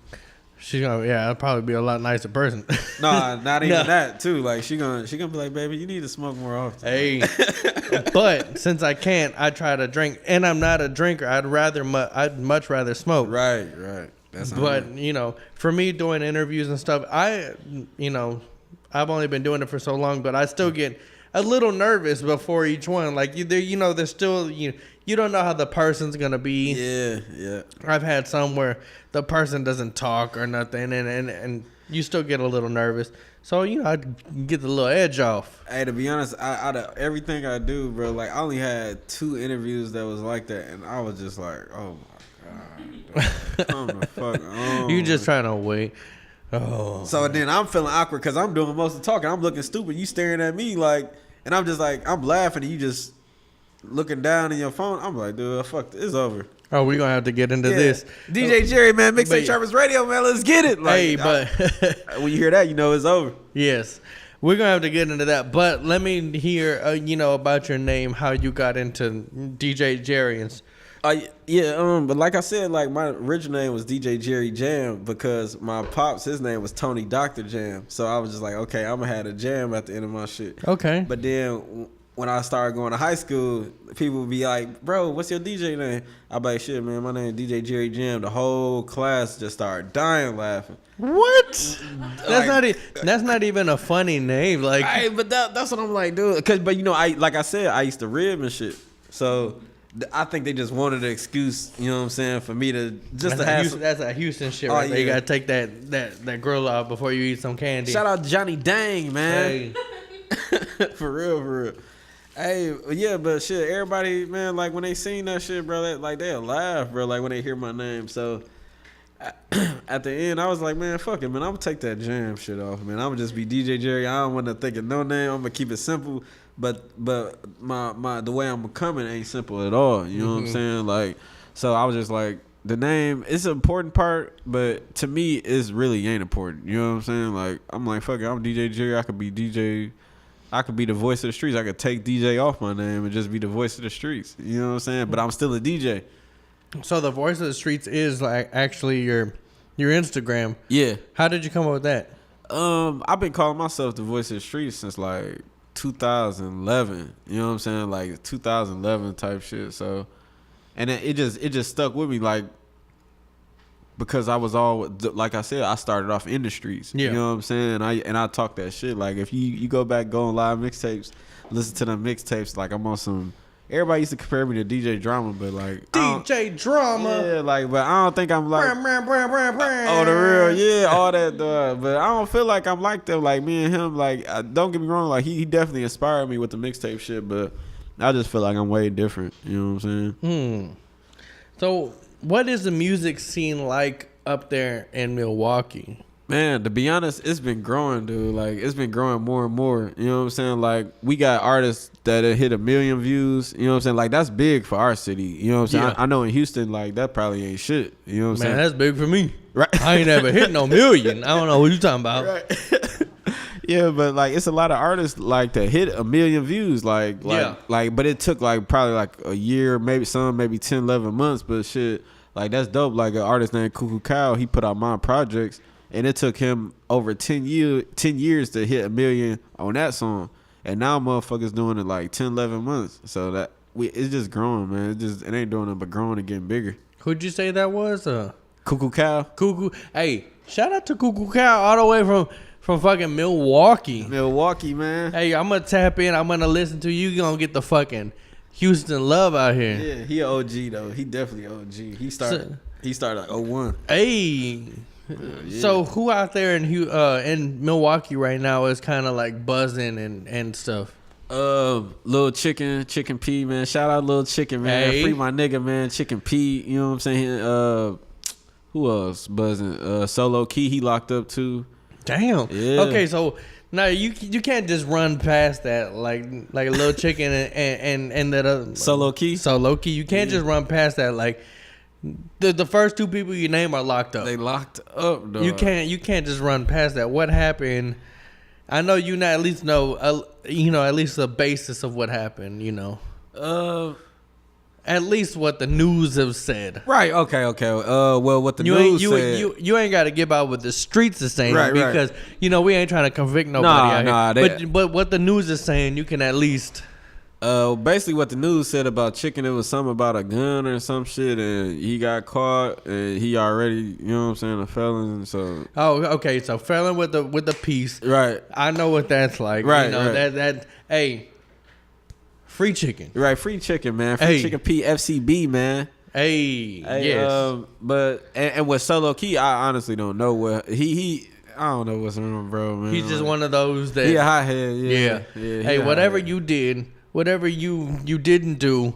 She's gonna, I'll probably be a lot nicer person. Nah, not even that too. Like she gonna be like, baby, you need to smoke more often. Hey, but since I can't, I try to drink, and I'm not a drinker. I'd much rather smoke. Right. That's. But for me doing interviews and stuff, I've only been doing it for so long, but I still get a little nervous before each one. Like there's still you don't know how the person's gonna be. Yeah. I've had some where the person doesn't talk or nothing, and you still get a little nervous. So I get the little edge off. Hey, to be honest, out of everything I do, bro, like I only had 2 interviews that was like that, and I was just like, oh my god, come the fuck on. You just trying to wait. Oh. So then I'm feeling awkward because I'm doing most of the talking. I'm looking stupid. You staring at me like, and I'm just like, I'm laughing, and you just looking down in your phone. I'm like, dude, fuck, it's over. Oh, we're gonna have to get into this. DJ Jerry, man, Mixtapetrappers Radio, man, let's get it. Like, hey, but when you hear that, it's over. Yes, we're gonna have to get into that. But let me hear, about your name, how you got into DJ Jerry. Yeah, but like I said, like my original name was DJ Jerry Jam because my pops, his name was Tony Dr. Jam. So I was just like, okay, I'm gonna have a jam at the end of my shit. Okay. But then when I started going to high school, people would be like, bro, what's your DJ name? I'd be like, shit, man, my name is DJ Jerry Jam. The whole class just started dying laughing. What? That's not even a funny name. Like, Hey, but that's what I'm like, dude. But you know, like I said, I used to rib and shit. So I think they just wanted an excuse, you know what I'm saying, for me to just that's a Houston shit right there. You gotta take that grill off before you eat some candy. Shout out Johnny Dang, man. Hey. For real. Hey, yeah, but shit, everybody, man, like when they seen that shit, bro, they'll laugh, bro, like when they hear my name. So at the end, I was like, man, fuck it, man, I'm gonna take that jam shit off, man. I'm gonna just be DJ Jerry. I don't want to think of no name. I'm gonna keep it simple. But my the way I'm becoming ain't simple at all. You know what I'm saying? Like, so I was just like, the name is an important part, but to me, it really ain't important. You know what I'm saying? Like, I'm like, fuck it, I'm DJ Jerry. I could be DJ. I could be the voice of the streets. I could take DJ off my name and just be the voice of the streets. You know what I'm saying? But I'm still a DJ. So the voice of the streets is like actually your Instagram. Yeah. How did you come up with that? I've been calling myself the voice of the streets since like 2011. You know what I'm saying? Like 2011 type shit. So, and it just stuck with me, like, because I was all, like I said, I started off in the streets. Yeah. You know what I'm saying? I talk that shit. Like, if you go back, go on live mixtapes, listen to them mixtapes, like I'm on some. Everybody used to compare me to DJ Drama, but like DJ Drama. Yeah, like, but I don't think I'm like Oh, the real, yeah, all that. But I don't feel like I'm like them. Like me and him, like, don't get me wrong, like he definitely inspired me with the mixtape shit, but I just feel like I'm way different. You know what I'm saying? So, what is the music scene like up there in Milwaukee? Man, to be honest, it's been growing, dude. Like, it's been growing more and more. You know what I'm saying? Like, we got artists that have hit 1 million views. You know what I'm saying? Like, that's big for our city. You know what I'm saying? Yeah. I know in Houston, like, that probably ain't shit. You know what I'm saying? Man, that's big for me. Right. I ain't ever hit no million. I don't know what you talking about. Right. Yeah, but like it's a lot of artists like that hit 1 million views, like, but it took like probably like a year, maybe 10, 11 months, but shit, like that's dope. Like an artist named Cuckoo Cow, he put out my projects, and it took him over 10 years to hit 1 million on that song, and now motherfuckers doing it like 10, 11 months. So that it's just growing, man. It ain't doing nothing but growing and getting bigger. Who'd you say that was? Cuckoo Cow. Cuckoo. Hey, shout out to Cuckoo Cow all the way from fucking Milwaukee. Milwaukee, man. Hey, I'm gonna tap in. I'm gonna listen to you. You gonna get the fucking Houston love out here. Yeah, he an OG though. He definitely OG. He started like 01. Hey. Yeah. So who out there in Milwaukee right now is kind of like buzzing and stuff? Lil Chicken P, man. Shout out Lil Chicken, man. Hey. Free my nigga, man. Chicken P. You know what I'm saying? Who else buzzing? Solo Key, he locked up too. Damn. Yeah. Okay, so now you can't just run past that like a Lil Chicken and that other Solo Key. You can't just run past that. Like the first two people you name are locked up. They locked up, dog. You can't just run past that. What happened? I know you at least know at least the basis of what happened. At least what the news have said. Right. Okay. Well, what the news said. You ain't got to give out what the streets are saying, Right, because we ain't trying to convict nobody out here. They, but what the news is saying, you can at least. Basically what the news said about Chicken, it was something about a gun or some shit, and he got caught, and he already, you know what I'm saying, a felon. So. Oh, okay. So felon with the piece. Right. I know what that's like. Right. That hey. Free Chicken. Right, Free Chicken, man. Free Chicken P, FCB, man. Hey, yes. But with Solo Key, I honestly don't know what he. I don't know what's wrong, bro, man. He's just one of those that. He a hothead, yeah. Hey, whatever you did, whatever you didn't do,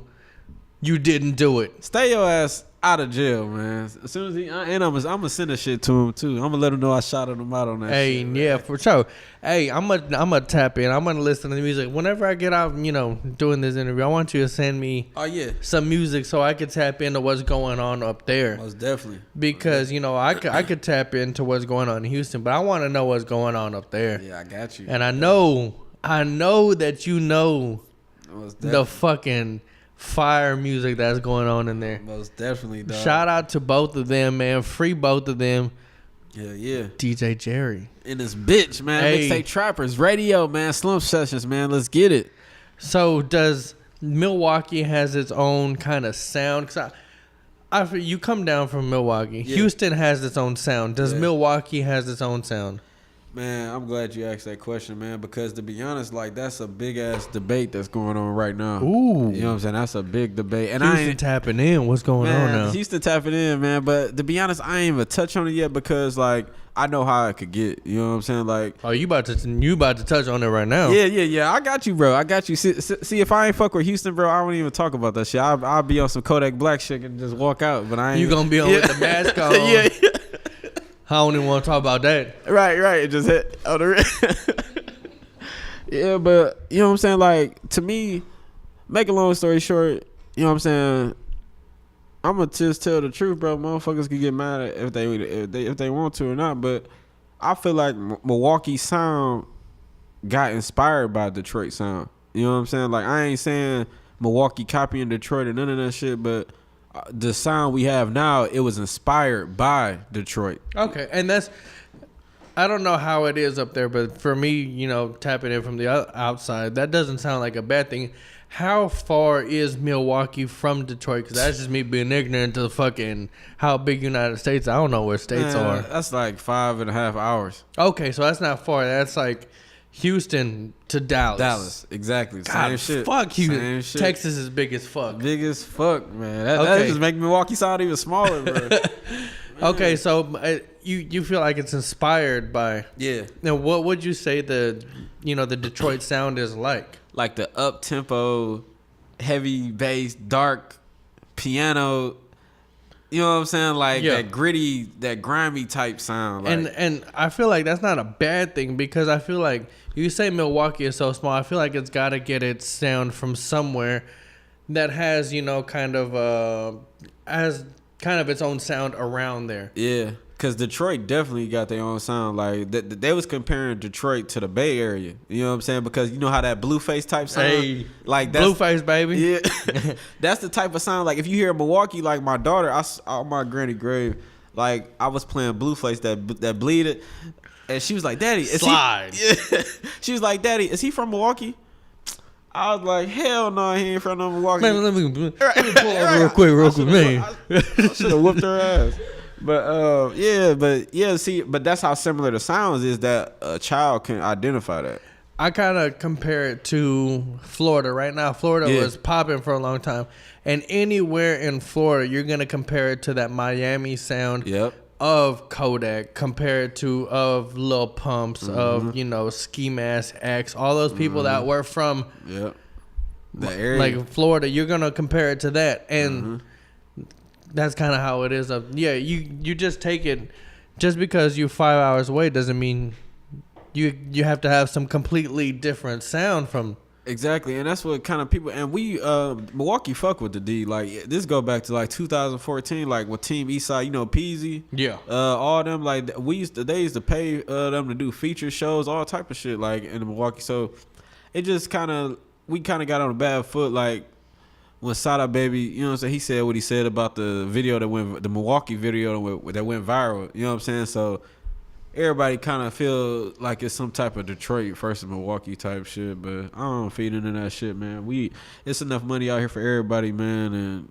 you didn't do it. Stay your ass out of jail, man. As soon as I'm gonna send a shit to him too. I'm gonna let him know I shouted him out on that. Hey, shit, yeah, for sure. Hey, I'm gonna tap in. I'm gonna listen to the music whenever I get out. Doing this interview, I want you to send me. Oh yeah. Some music so I could tap into what's going on up there. Most definitely. Because I could tap into what's going on in Houston, but I want to know what's going on up there. Yeah, I got you. And I know that you know the fucking fire music that's going on in there. Most definitely, dog. Shout out to both of them, man. Free both of them. Yeah. DJ Jerry. In this bitch, man. Hey. Mixtapetrappers Radio, man. SlumpedSessions, man. Let's get it. So does Milwaukee has its own kind of sound? Cause you come down from Milwaukee. Yeah. Houston has its own sound. Does Yeah. Milwaukee has its own sound? Man, I'm glad you asked that question, man, because to be honest, like, that's a big-ass debate that's going on right now. Ooh. You know what I'm saying? That's a big debate. And Houston tapping in. What's going on now? Houston tapping in, man. But to be honest, I ain't even touch on it yet because, like, I know how it could get. You know what I'm saying? Like, Oh, you about to touch on it right now? yeah. I got you, bro. I got you. See, if I ain't fuck with Houston, bro, I won't even talk about that shit. I'll be on some Kodak Black shit and just walk out. But I ain't. You gonna be on with the mask on? yeah. I don't even want to talk about that. Right. It just hit on the Yeah, but you know what I'm saying? Like, to me, make a long story short, you know what I'm saying? I'm gonna just tell the truth, bro. Motherfuckers can get mad at if they want to or not, but I feel like Milwaukee sound got inspired by Detroit sound. You know what I'm saying? Like, I ain't saying Milwaukee copying Detroit or none of that shit, but the sound we have now, it was inspired by Detroit. Okay, and I don't know how it is up there, but for me, you know, tapping in from the outside, that doesn't sound like a bad thing. How far is Milwaukee from Detroit? Because that's just me being ignorant to fucking how big United States. I don't know where states are. That's like 5.5 hours. Okay, so that's not far. That's like Houston to Dallas. Dallas, exactly. God, Same shit. fuck Houston. Same shit. Texas is big as fuck. Big as fuck, man. That Okay. just make Milwaukee sound even smaller, bro. Okay, so you feel like it's inspired by. Yeah. Now, what would you say the Detroit sound is like? Like the up tempo, heavy bass, dark piano. You know what I'm saying? Like Yeah. that gritty, that grimy type sound. Like, And I feel like that's not a bad thing because I feel like you say Milwaukee is so small. I feel like it's got to get its sound from somewhere that has, kind of its own sound around there. yeah. Because Detroit definitely got their own sound. Like, they was comparing Detroit to the Bay Area. You know what I'm saying? Because you know how that Blueface type sound? Hey, like that's, Blueface, baby. Yeah. That's the type of sound. Like, if you hear Milwaukee, like my daughter, on my granny grave, like, I was playing Blueface that bleeded. And she was like, Daddy, is Slide. he? Yeah. She was like, Daddy, is he from Milwaukee? I was like, hell no, he ain't from no Milwaukee. Man, let me pull up real quick, man. I should have whooped her ass. But but that's how similar the sounds is that a child can identify that. I kind of compare it to Florida right now. Florida was popping for a long time. And anywhere in Florida, you're going to compare it to that Miami sound of Kodak, compared to of Lil Pumps, of, Ski Mask X, all those people that were from the area. like Florida. You're going to compare it to that. And that's kind of how it is. You just take it. Just because you're 5 hours away doesn't mean you have to have some completely different sound from. Exactly, and that's what kind of people. And we Milwaukee fuck with the D. Like, this go back to like 2014, like with Team Eastside, Peasy, all them. Like, they used to pay them to do feature shows, all type of shit, like in Milwaukee. So it just we got on a bad foot, like. When Sada Baby, you know what I'm saying, he said what he said about the video the Milwaukee video that went viral. You know what I'm saying? So everybody kind of feel like it's some type of Detroit versus Milwaukee type shit, but I don't feed into that shit, man. It's enough money out here for everybody, man, and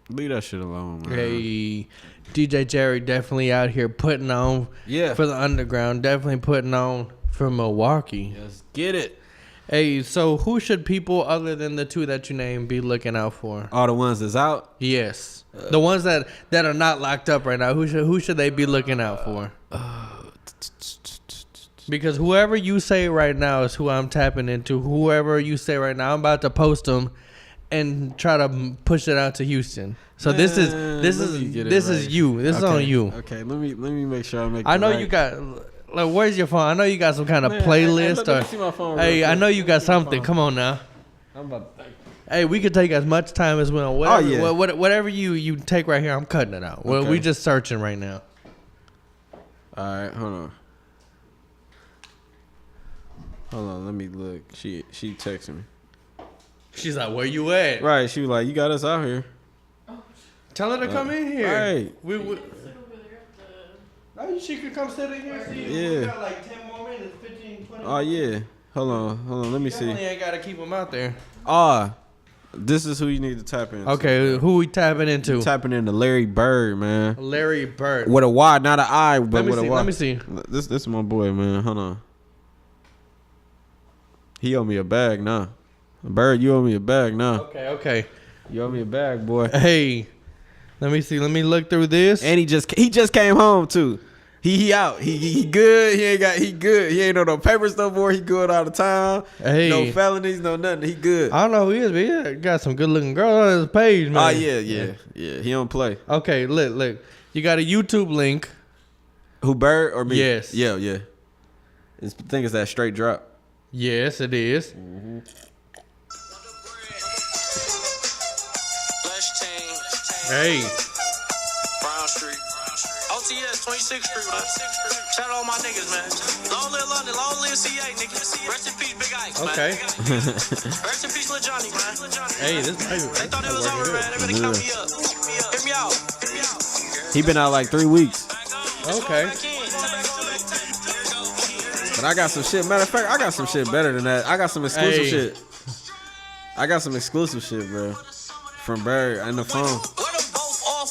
leave that shit alone, man. Hey, DJ Jerry definitely out here putting on for the underground, definitely putting on for Milwaukee. Let's get it. Hey, so who should people other than the two that you named be looking out for? All the ones that's out? Yes. The ones that are not locked up right now, who should they be looking out for? Because whoever you say right now is who I'm tapping into. Whoever you say right now, I'm about to post them and try to push it out to Houston. So this is you. This is on you. Okay, let me make sure I make. I know you got. Like, where's your phone? I know you got some kind of playlist. Let me see my phone real Hey, quick. I know you got something. Come on now. I'm about to. Hey, we could take as much time as we want. Whatever, whatever you take right here, I'm cutting it out. Okay. We just searching right now. All right, hold on, let me look. She texted me. She's like, where you at? Right. She was like, you got us out here. Tell her to come in here. Right. Oh, she could come sit in here. See, Yeah. we got like 10 more minutes, 15, 20 Oh yeah. Hold on. Let me see. Definitely ain't gotta keep them out there. This is who you need to tap in. Okay, who we tapping into? Tapping into Larry Bird, man. Larry Bird. With a Y, not an I, but with a Y. Let me see. This is my boy, man. Hold on. He owe me a bag now. Bird, you owe me a bag now. Okay. You owe me a bag, boy. Hey, let me see. Let me look through this. And he just came home too. He out. He good. He good. He ain't on no papers no more. He good out of town. Hey. No felonies, no nothing. He good. I don't know who he is, but he got some good looking girls on his page, man. Oh yeah. He don't play. Okay, look. You got a YouTube link. Who, Bird or me? Yes. Yeah. I think it's that straight drop. Yes, it is. Hey. Brown Street. OTS 26th Street, man. Shout out all my niggas, man. Long live London, long live CA, nigga. Rest in peace, Big Ike, man. Okay. Rest in peace, Lil Johnny, man. Hey, this might They thought it was over, man. They better count me up. Hear me out. He been out like 3 weeks. Okay. But I got some shit. Matter of fact, I got some shit better than that. I got some exclusive shit. I got some exclusive shit, bro. From Bird and the phone.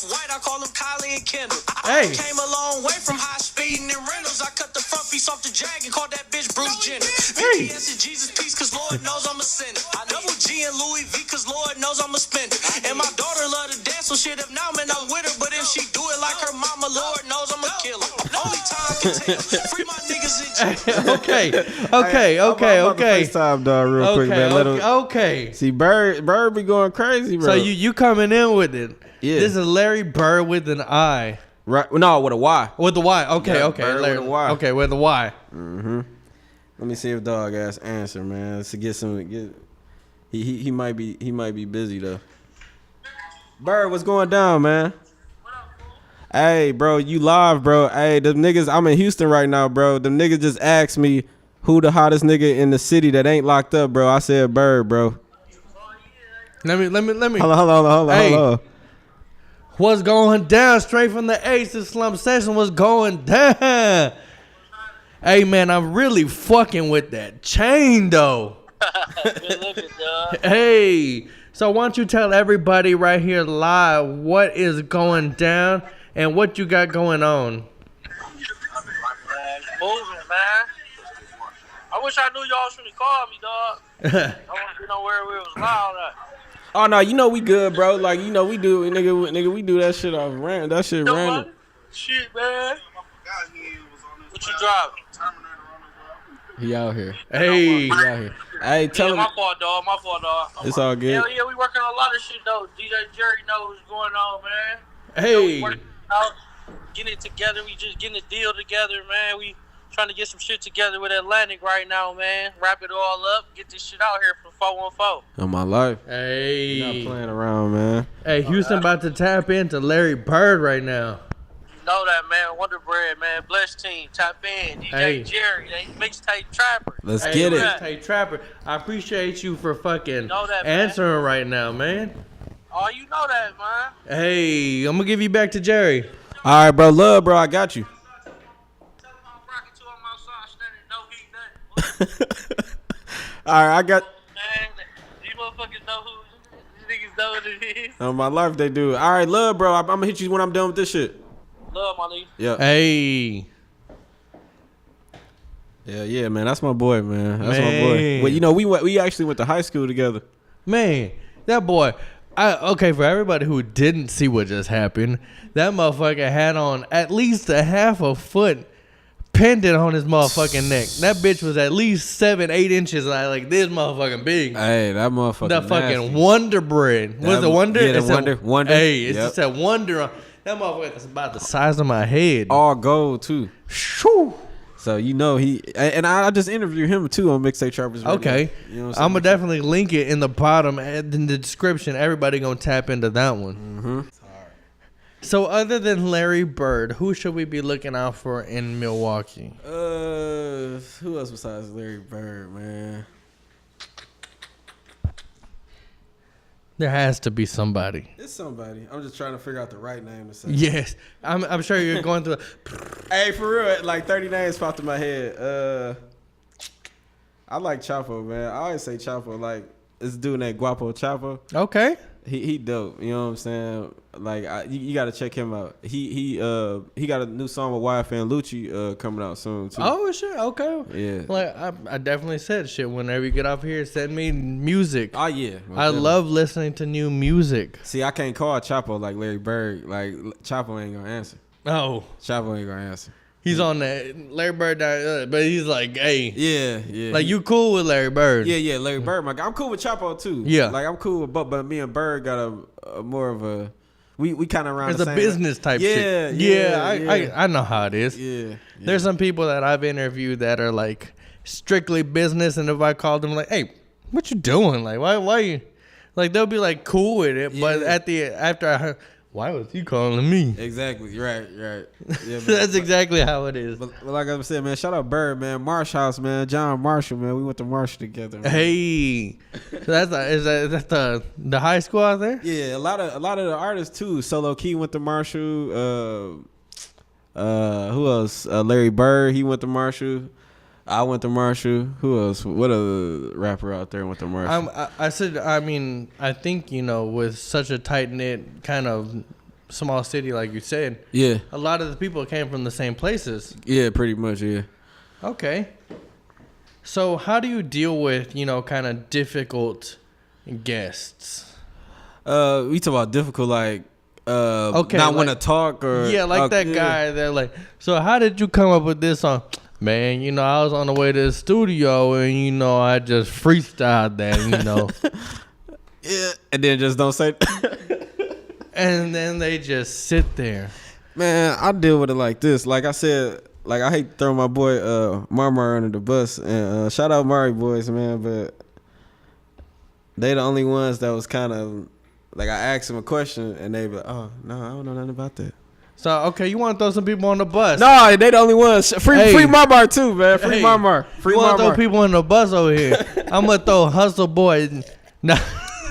White, I call them Kylie and Kendall. Hey. I came a long way from high speeding and rentals. I cut the front piece off the Jag and called that bitch Bruce Jenner. Hey. VPS and Jesus peace, cause Lord knows I'm a sinner. I double G and Louis V, cause Lord knows I'm a spender. And my daughter love to dance, so shit, if now, man, I'm with her. But if she do it like her mama, Lord knows I'm a killer. Only time can tell. Free my niggas in jail. Okay. FaceTime, dog, real quick, man. Let him. Okay. See, Bird be going crazy, bro. So you coming in with it? Yeah. This is Larry Bird with an I. Right? No, with a Y. With the Y. Okay. Yeah, Okay. Bird Larry, with a Y. Okay, with the Y. Let me see if dog ass answer, man. To get some. He might be busy though. Bird, what's going down, man? Hey, bro, you live, bro. Hey, them niggas, I'm in Houston right now, bro. Them niggas just asked me who the hottest nigga in the city that ain't locked up, bro. I said Bird, bro. Let me. Hold on. What's going down? Straight from the Ace of Slump Session. What's going down? Hey, man, I'm really fucking with that chain, though. Good looking, dog. Hey, so why don't you tell everybody right here live what is going down and what you got going on? Man, moving, man. I wish I knew y'all should have called me, dog. I want to know where we was loud at. Oh no, you know we good, bro. Like you know we do, nigga, we do that shit off random. That shit No random. money? Shit, man. What you driving? He out here. Hey, He out here. Hey, tell him. My fault, dog. It's all good. Hell yeah, we working on a lot of shit, though. DJ Jerry knows what's going on, man. hey. We working out, getting it together. We just getting a deal together, man. We trying to get some shit together with Atlantic right now, man. Wrap it all up. Get this shit out here for 414. On my life. Hey. Not playing around, man. Hey, Houston about to tap into Larry Bird right now. You know that, man. Wonder Bread, man. Blessed team. Tap in. DJ Hey. Jerry. They Mixtapetrappers. Let's Hey, get it. Mixtape Trapper, I appreciate you for fucking Know that, man. answering right now, man. Oh, you know that, man. Hey, I'm gonna give you back to Jerry. All right, bro. Love, bro. I got you. Tell him I'm rocking to him outside, standing no heat, nothing. All right, I got. Man, these motherfuckers know who. These niggas know what it is. On my life, they do. All right, love, bro. I'm gonna hit you when I'm done with this shit. Love, my nigga. Yeah. Hey, Yeah, man. That's my boy, man. That's my Man. boy. Well, you know, we actually went to high school together. man, that boy. Okay, for everybody who didn't see what just happened, that motherfucker had on at least a half a foot pendant on his motherfucking neck. That bitch was at least 7-8 inches like this motherfucking big. Hey, that motherfucker. The fucking nasty. Wonder Bread. Was That- it Wonder? yeah, the It's Wonder. Hey, it's Yep. just that Wonder. That motherfucker is about the size of my head. All gold too. Shoo. So you know and I just interviewed him too on Mixtapetrappers. Okay. You know what I'm I'm gonna definitely link it in the bottom and in the description. Everybody gonna tap into that one. Mm-hmm. So other than Larry Bird, who should we be looking out for in Milwaukee? Who else besides Larry Bird, man? There has to be somebody. It's somebody. I'm just trying to figure out the right name to say. Yes, I'm sure you're going through. Hey, for real, like 30 names popped in my head. I like Chapo, man. I always say Chapo. Like this dude named Guapo Chapo. Okay. He dope. You know what I'm saying? Like you got to check him out. He got a new song with YF and Lucci coming out soon too. Oh shit. Okay. Yeah. Like I definitely said shit. Whenever you get off here, send me music. Oh yeah. I love listening to new music. See, I can't call Chapo like Larry Bird. Like Chapo ain't gonna answer. Oh, Chapo ain't gonna answer. he's on that Larry Bird, but he's like, hey, Yeah. like you cool with Larry Bird? Yeah. Larry Bird, my guy. I'm cool with Chapo too. Yeah. Like I'm cool with, but me and Bird got a more of a. We kind of around. It's the a same business type shit. Yeah. I know how it is. Yeah. There's some people that I've interviewed that are like strictly business, and if I called them like, hey, what you doing? Like, why you? Like they'll be like cool with it, but after I heard, why was he calling me? Exactly. Right. Yeah, That's exactly how it is. But like I said, man, shout out Bird, man, Marsh House, man, John Marshall, man. We went to Marshall together. Man. Hey, so that's the high school out there? Yeah, a lot of the artists too. Solo Key went to Marshall. Who else? Larry Bird, he went to Marshall. I went to Marshall. Who else? What other rapper out there went to Marshall? I think, with such a tight-knit kind of small city like you said, Yeah. a lot of the people came from the same places. Yeah, pretty much, yeah. Okay. So how do you deal with, kind of difficult guests? We talk about difficult, like, not want to talk or... Yeah, like that yeah. guy that like, so how did you come up with this song? Man, I was on the way to the studio and, I just freestyled that, Yeah, and then just don't say... And then they just sit there. Man, I deal with it like this. Like I said, like I hate to throw my boy Marmar under the bus. And shout out Mari boys, man, but they the only ones that was kind of... Like I asked them a question and they be like, oh, no, I don't know nothing about that. So, okay, you want to throw some people on the bus? No, they the only ones. Free Marmar too, man. Free Marmar. Free you want to Marmar. throw people on the bus over here? I'm going to throw Hustle Boy. No.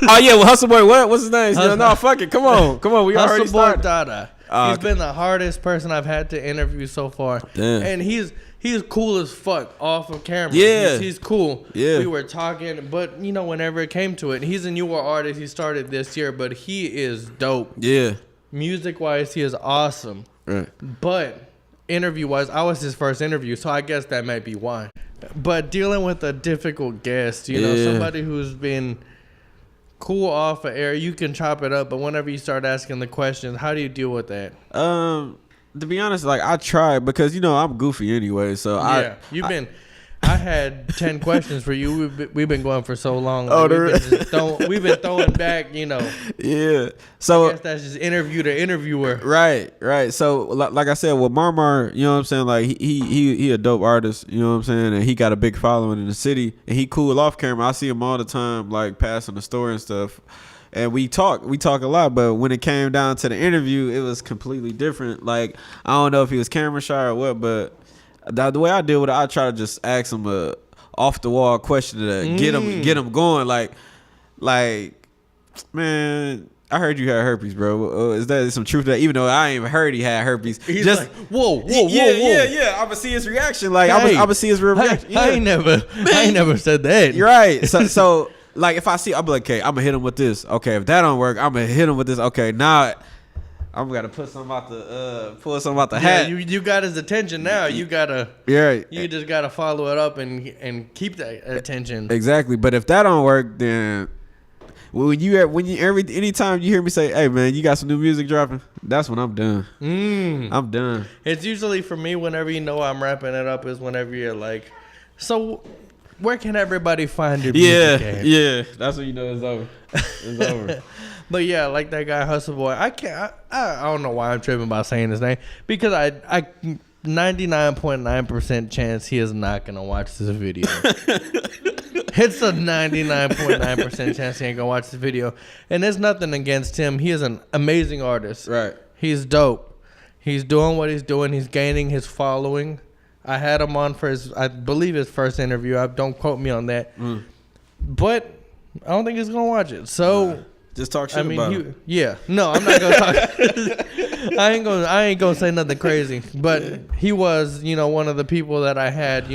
Oh, yeah, well, Hustle Boy, what's his name? No, fuck it. Come on. We Hustle already Boy started. Dada. He's been the hardest person I've had to interview so far. Damn. And he's cool as fuck off of camera. Yeah. He's cool. Yeah. We were talking, but, whenever it came to it, he's a newer artist. He started this year, but he is dope. Yeah. Music-wise, he is awesome. Right. But interview-wise, I was his first interview, so I guess that might be why. But dealing with a difficult guest, somebody who's been cool off of air, you can chop it up, but whenever you start asking the questions, how do you deal with that? To be honest, like I tried because I'm goofy anyway. So I had 10 questions for you. We've been going for so long. Oh, we've been throwing back. Yeah. So I guess that's just interview to interviewer. Right. So like I said, with Marmar, you know what I'm saying? Like he a dope artist. You know what I'm saying? And he got a big following in the city. And he cool off camera. I see him all the time, like passing the store and stuff. And we talk a lot, but when it came down to the interview, it was completely different. Like I don't know if he was camera shy or what, but the way I deal with it, I try to just ask him a off the wall question to get him going. Like, man, I heard you had herpes, bro. Is that some truth to that? Even though I ain't even heard he had herpes, He's just like, whoa. Yeah. I'm gonna see his reaction. Like I'm gonna see his reaction. I ain't never said that. You're right. So like if I see, I'm like, okay, I'm gonna hit him with this. Okay, if that don't work, I'm gonna hit him with this. Okay, now I'm gonna pull something out the hat. You got his attention now. You gotta. Yeah. You just gotta follow it up and keep that attention. Exactly. But if that don't work, then anytime you hear me say, "Hey man, you got some new music dropping," that's when I'm done. I'm done. It's usually for me whenever I'm wrapping it up is whenever you're like, so where can everybody find your music at? Yeah. That's when you know it's over. It's over. But yeah, like that guy Hustle Boy, I don't know why I'm tripping about saying his name because I 99.9% chance he is not gonna watch this video. It's a 99.9% chance he ain't gonna watch this video, and there's nothing against him. He is an amazing artist. Right. He's dope. He's doing what he's doing. He's gaining his following. I had him on for I believe his first interview. Don't quote me on that. But I don't think he's gonna watch it. So Just talk shit about him. yeah. No, I'm not gonna talk. I ain't gonna say nothing crazy. But he was, one of the people that I had,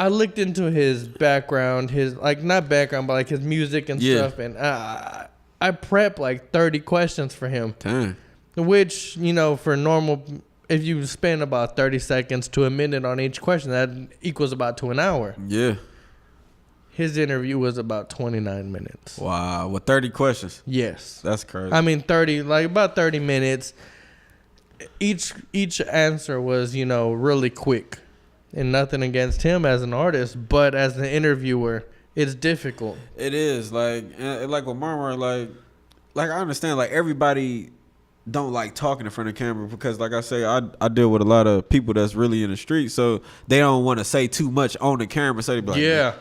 I looked into his background, his not background, but like his music and stuff, and I prepped like 30 questions for him. Damn. Which, for normal, if you spend about 30 seconds to a minute on each question, that equals about to an hour. Yeah. His interview was about 29 minutes. Wow. With 30 questions. Yes. That's crazy. I mean, about 30 minutes. Each answer was, really quick. And nothing against him as an artist, but as an interviewer, it's difficult. It is. Like with Marmar, like I understand, like everybody don't like talking in front of camera because, like I say, I deal with a lot of people that's really in the street, so they don't want to say too much on the camera. So they be like, yeah.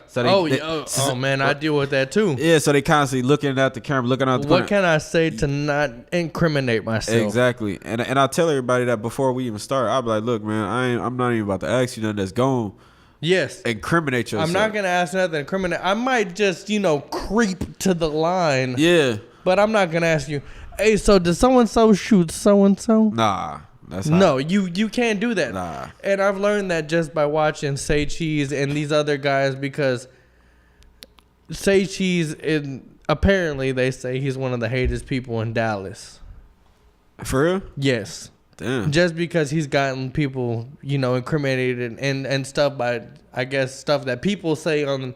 So man, I deal with that too. Yeah, so they constantly looking at the camera, looking out the corner. What can I say to not incriminate myself? Exactly. And I tell everybody that before we even start. I'll be like, look, man, I'm not even about to ask you nothing that's going incriminate yourself. I'm not gonna ask nothing to incriminate. I might just, creep to the line. Yeah. But I'm not gonna ask you, hey, so did so-and-so shoot so-and-so? Nah. That's no, you can't do that. Nah. And I've learned that just by watching Say Cheese and these other guys, because Say Cheese, apparently they say he's one of the hatest people in Dallas. For real? Yes. Damn. Just because he's gotten people, incriminated and stuff by, I guess, stuff that people say on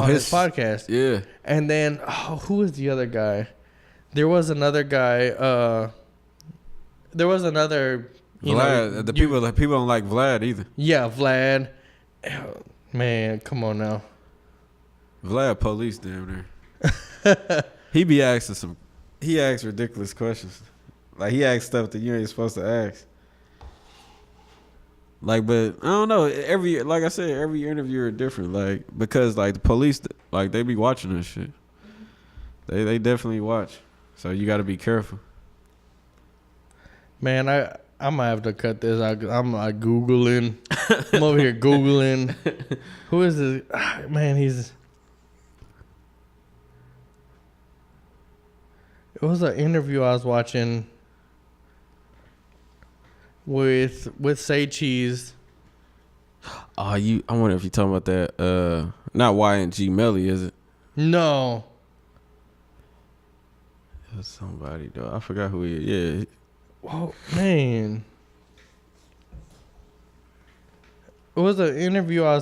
his podcast. Yeah. And then, who is the other guy? There was another guy. There was another. Vlad. People don't like Vlad either. Yeah, Vlad. Man, come on now. Vlad police damn near. He asks ridiculous questions. Like he asks stuff that you ain't supposed to ask. Like, but I don't know. Like I said, every interviewer is different. Like, because like the police, like they be watching this shit. They definitely watch. So you got to be careful. Man, I might have to cut this. I'm like Googling. I'm over here Googling. Who is this? Man, it was an interview I was watching with Say Cheese. I wonder if you're talking about that. Not Y&G Melly, is it? No. Somebody though, I forgot who he is. Yeah. Oh man, it was an interview. Why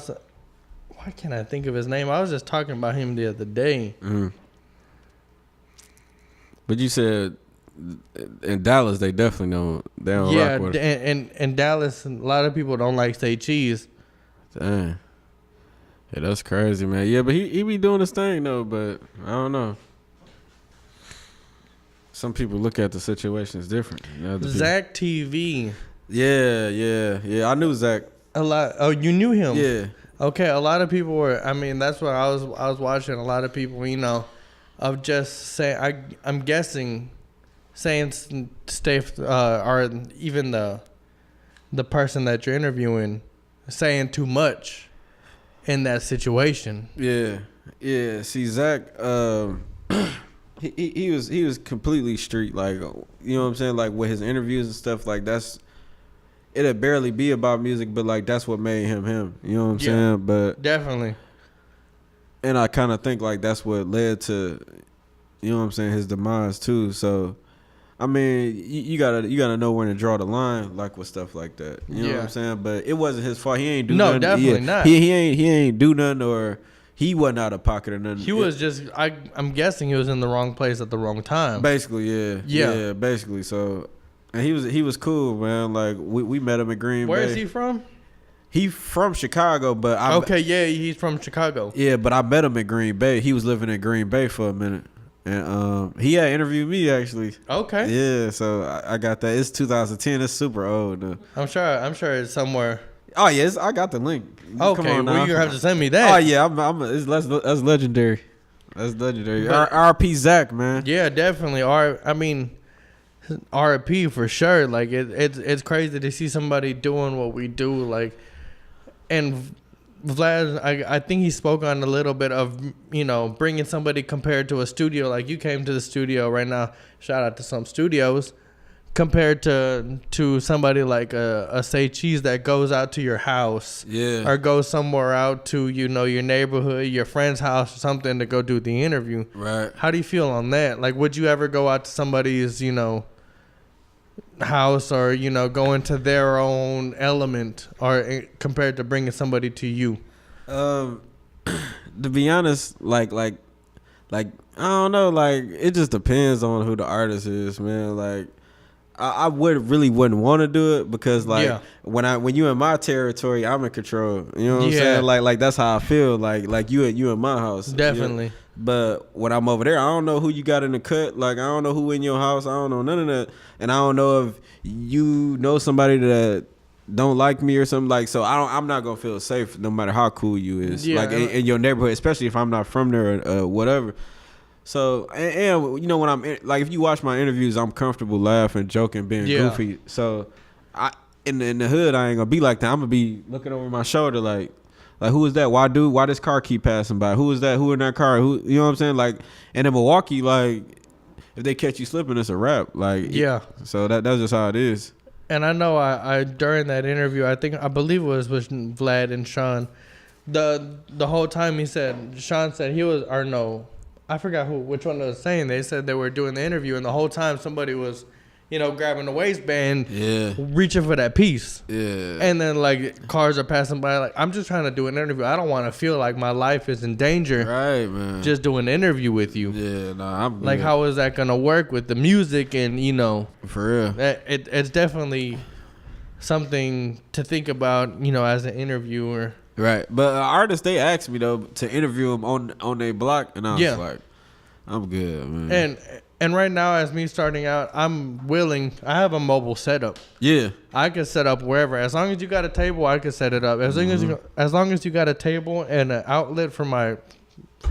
can't I think of his name? I was just talking about him the other day. Mm-hmm. But you said in Dallas they definitely don't. They don't rock with it. and in Dallas, a lot of people don't like Say Cheese. Dang. Yeah, that's crazy, man. Yeah, but he be doing his thing though. But I don't know. Some people look at the situations different. Zach TV. Yeah. I knew Zach. A lot. Oh, you knew him? Yeah. Okay, a lot of people were. I mean, that's what I was watching. A lot of people, of just saying. I'm guessing, saying stuff, or even the person that you're interviewing, saying too much in that situation. Yeah. See, Zach. He was completely street, like, you know what I'm saying, like with his interviews and stuff, like it'd barely be about music, but like that's what made him, you know what I'm saying? But definitely. And I kind of think like that's what led to, you know what I'm saying, his demise too. So I mean, you gotta know when to draw the line, like with stuff like that. You know what I'm saying? But it wasn't his fault. He ain't do nothing. No, definitely not. He ain't do nothing, or he wasn't out of pocket or nothing. He was just, I'm guessing he was in the wrong place at the wrong time. Basically, yeah, basically. So, and he was cool, man. Like we met him in Green Bay. Where is he from? He from Chicago, but he's from Chicago. Yeah, but I met him in Green Bay. He was living in Green Bay for a minute, and he had interviewed me actually. Okay. Yeah, so I got that. It's 2010. It's super old. I'm sure it's somewhere. Oh yes, I got the link. Okay, come on now. Well, you have to send me that. Oh yeah, that's legendary. That's legendary. RP Zach, man. Yeah, definitely. RP for sure. Like it's crazy to see somebody doing what we do. Like, and Vlad, I think he spoke on a little bit of, you know, bringing somebody compared to a studio. Like you came to the studio right now. Shout out to some studios. Compared to somebody like a Say Cheese that goes out to your house. Yeah. Or goes somewhere out to, you know, your neighborhood, your friend's house or something to go do the interview. Right. How do you feel on that? Like, would you ever go out to somebody's, you know, house or, you know, go into their own element or compared to bringing somebody to you? To be honest, like I don't know, like it just depends on who the artist is, man. Like I wouldn't want to do it because like when you in my territory, I'm in control. You know what I'm saying? Like that's how I feel. Like you in my house. Definitely. You know? But when I'm over there, I don't know who you got in the cut. Like I don't know who in your house. I don't know none of that. And I don't know if you know somebody that don't like me or something. Like so I'm not gonna feel safe no matter how cool you is. Yeah. Like in your neighborhood, especially if I'm not from there or whatever. So and you know when I'm like if you watch my interviews, I'm comfortable laughing, joking, being goofy. So I in the hood I ain't gonna be like that. I'm gonna be looking over my shoulder like who is that? Why this car keep passing by? Who is that? Who in that car? Who, you know what I'm saying? Like and in Milwaukee, like if they catch you slipping, it's a wrap. Like so that's just how it is. And I know I during that interview, I believe it was with Vlad and Sean. The whole time Sean said he was, or no, I forgot which one was saying. They said they were doing the interview, and the whole time somebody was, you know, grabbing the waistband, reaching for that piece. Yeah. And then like cars are passing by. Like I'm just trying to do an interview. I don't want to feel like my life is in danger. Right, man. Just doing an interview with you. Yeah, nah, I'm like, good. how is that gonna work with the music and you know? For real. It's definitely something to think about, you know, as an interviewer. Right, but artists, they asked me though to interview them on their block, and I was like, I'm good, man. And right now, as me starting out, I'm willing. I have a mobile setup. Yeah, I can set up wherever. As long as you got a table, I can set it up. As long as you got a table and an outlet for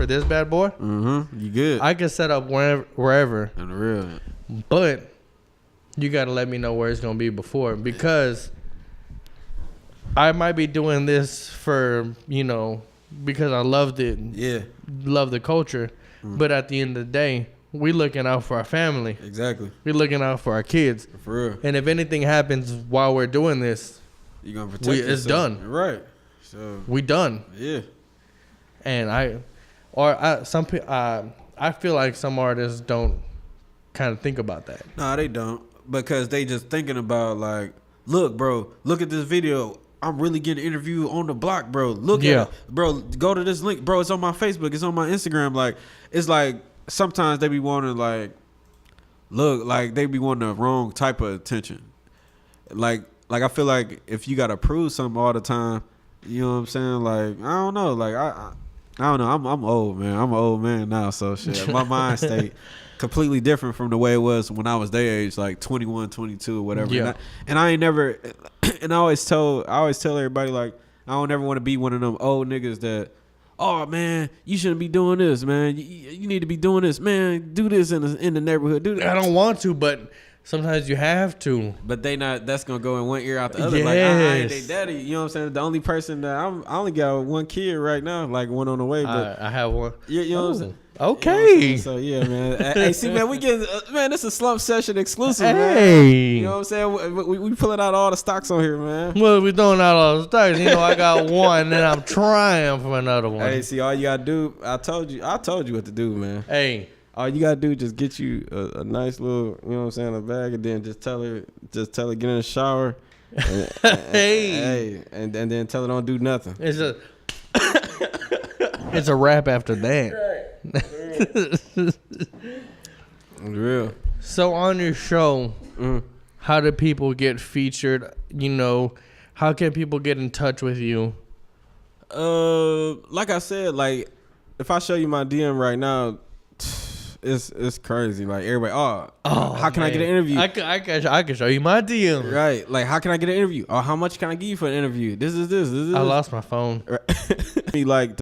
this bad boy, you good. I can set up wherever. And real, but you got to let me know where it's gonna be before because I might be doing this for, you know, because I loved it. Yeah. Love the culture. But at the end of the day, we looking out for our family. Exactly. We looking out for our kids. For real. And if anything happens while we're doing this, you're going to protect yourself. It's done. Right. So we done. Yeah. And I feel like some artists don't kind of think about that. No, they don't. Because they just thinking about like, look, bro, look at this video. I'm really getting interviewed on the block, bro. Look at it. Bro, go to this link. Bro, it's on my Facebook. It's on my Instagram. Like, it's like sometimes they be wanting like, look, like they be wanting the wrong type of attention. Like I feel like if you got to prove something all the time, you know what I'm saying? Like, I don't know. Like, I don't know. I'm old, man. I'm an old man now. So shit, my mind state completely different from the way it was when I was their age, like 21, 22 or whatever. Yeah. And I ain't never, and I always tell everybody like, I don't ever want to be one of them old niggas that, oh man, you shouldn't be doing this, man. You need to be doing this, man. Do this in the neighborhood. Do that. I don't want to, but sometimes you have to. But that's gonna go in one ear out the other. Yes. Like I ain't they daddy. You know what I'm saying? The only person that I only got one kid right now, like one on the way. But I have one. You know what I'm saying? Okay. You know so yeah, man. Hey, see, man, we get man. This is Slump Session exclusive, hey. Man. You know what I'm saying? We pulling out all the stocks on here, man. Well, we throwing out all the stocks. You know, I got one, and I'm trying for another one. Hey, see, all you gotta do, I told you what to do, man. Hey, all you gotta do is just get you a nice little, you know what I'm saying, a bag, and then just tell her get in the shower. And then tell her don't do nothing. It's a wrap after that. Real. So on your show, how do people get featured? You know, how can people get in touch with you? Like I said, like if I show you my DM right now, it's crazy. Like everybody, how can I get an interview? I can show you my DM. Right. Like how can I get an interview? Or how much can I give you for an interview? This is. I lost my phone. Like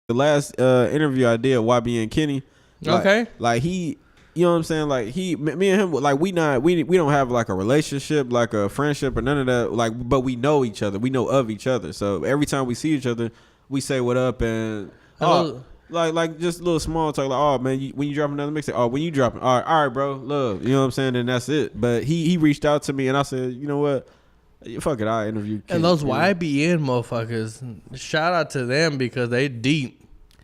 the last interview I did, YB and Kenny. Okay. Like he you know what I'm saying? Like me and him, like we don't have like a relationship, like a friendship or none of that. Like, but we know each other. We know of each other. So every time we see each other, we say what up and like just a little small talk. Like, oh man, when you drop another mixtape? Oh, when you dropping? All right, bro, love. You know what I'm saying? And that's it. But he reached out to me and I said, you know what? Fuck it, I interview. And those YBN motherfuckers, shout out to them because they deep.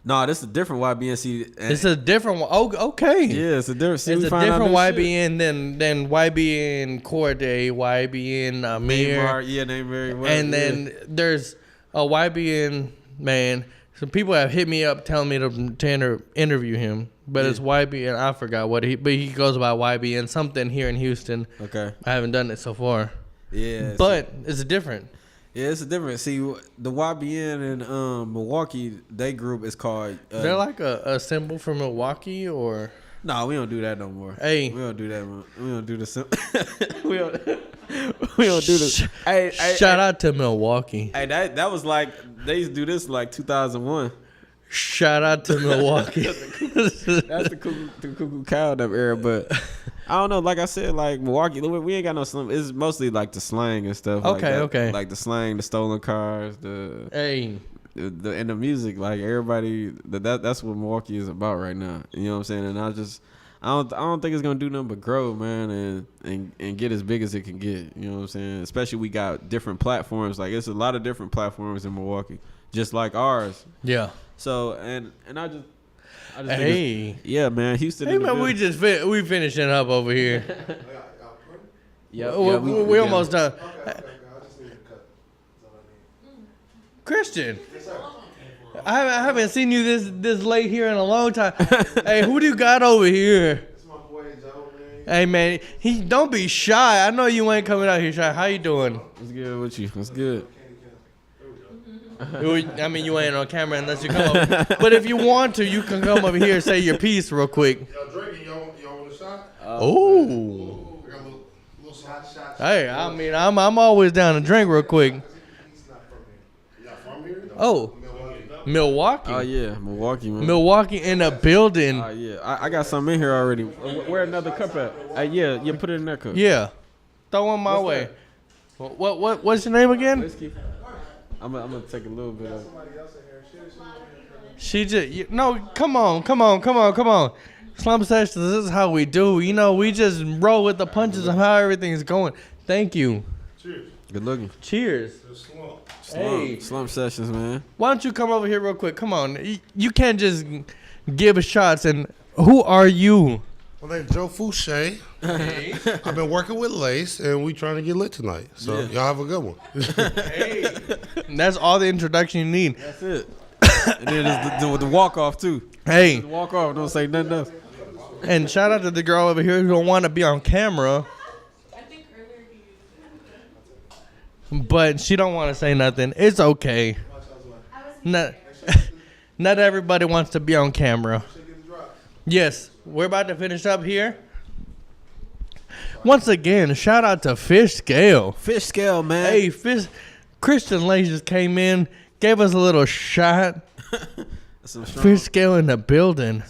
Nah, this is a different YBN. It's a different one. Oh, okay. Yeah, it's a different. It's a different YBN than YBN Corday, YBN Amir. Neymar, yeah, Neymar. And then there's a YBN man. Some people have hit me up telling me to interview him, but it's YBN. I forgot but he goes by YBN something here in Houston. Okay. I haven't done it so far. Yeah. But it's different. Yeah, it's a different. See, the YBN in Milwaukee, they group is called. Is there like a symbol for Milwaukee or? No, we don't do that no more. Hey, we don't do that. We don't do the. we don't do this. Hey, shout out to Milwaukee. Hey, that was like they used to do this like 2001. Shout out to Milwaukee. That's the cuckoo cow that era, but. I don't know. Like I said, like Milwaukee, we ain't got no slim. It's mostly like the slang and stuff. Okay. Like the slang, the stolen cars, the and the music. Like everybody, that's what Milwaukee is about right now. You know what I'm saying? And I don't think it's gonna do nothing but grow, man, and get as big as it can get. You know what I'm saying? Especially we got different platforms. Like it's a lot of different platforms in Milwaukee, just like ours. Yeah. So and I just hey, yeah, man, Houston. Hey, man, we finishing up over here. Yeah, we almost done. Okay, I just need to cut. That's all I need. Christian, Yes, sir. I haven't seen you this late here in a long time. Hey, who do you got over here? It's my boy Joe, man. Hey, man, don't be shy. I know you ain't coming out here shy. How you doing? What's good with you? What's good? I mean, you ain't on camera unless you come over. But if you want to, you can come over here and say your piece real quick. Y'all drinking? Y'all want a shot? Oh. I got a little shot. Hey, I mean, I'm always down to drink real quick. He's not from here. Y'all from here? Oh, Milwaukee. Oh yeah, Milwaukee, man. Milwaukee in the building. Oh yeah, I got some in here already. Where another cup at? Yeah, put it in that cup. Yeah, throw one my way. What's your name again? Whiskey. I'm gonna take a little bit of. She just come on. Slump Sessions, this is how we do. You know, we just roll with the punches of how everything's going. Thank you. Cheers. Good looking. Cheers. Hey, Slump Sessions, man. why don't you come over here real quick? Come on. You can't just give shots. And who are you? My name's Joe Fouché. Hey. I've been working with Lace, and we trying to get lit tonight. So y'all have a good one. Hey. That's all the introduction you need. That's it. And then it's the walk off too. Hey. The walk off. Don't say nothing else. And shout out to the girl over here who don't want to be on camera. I think earlier he used But she don't want to say nothing. It's okay. Not everybody wants to be on camera. Yes, we're about to finish up here. Once again, shout out to Fish Scale. Fish Scale, man. Hey, Christian Lay just came in, gave us a little shot. Fish Scale in the building.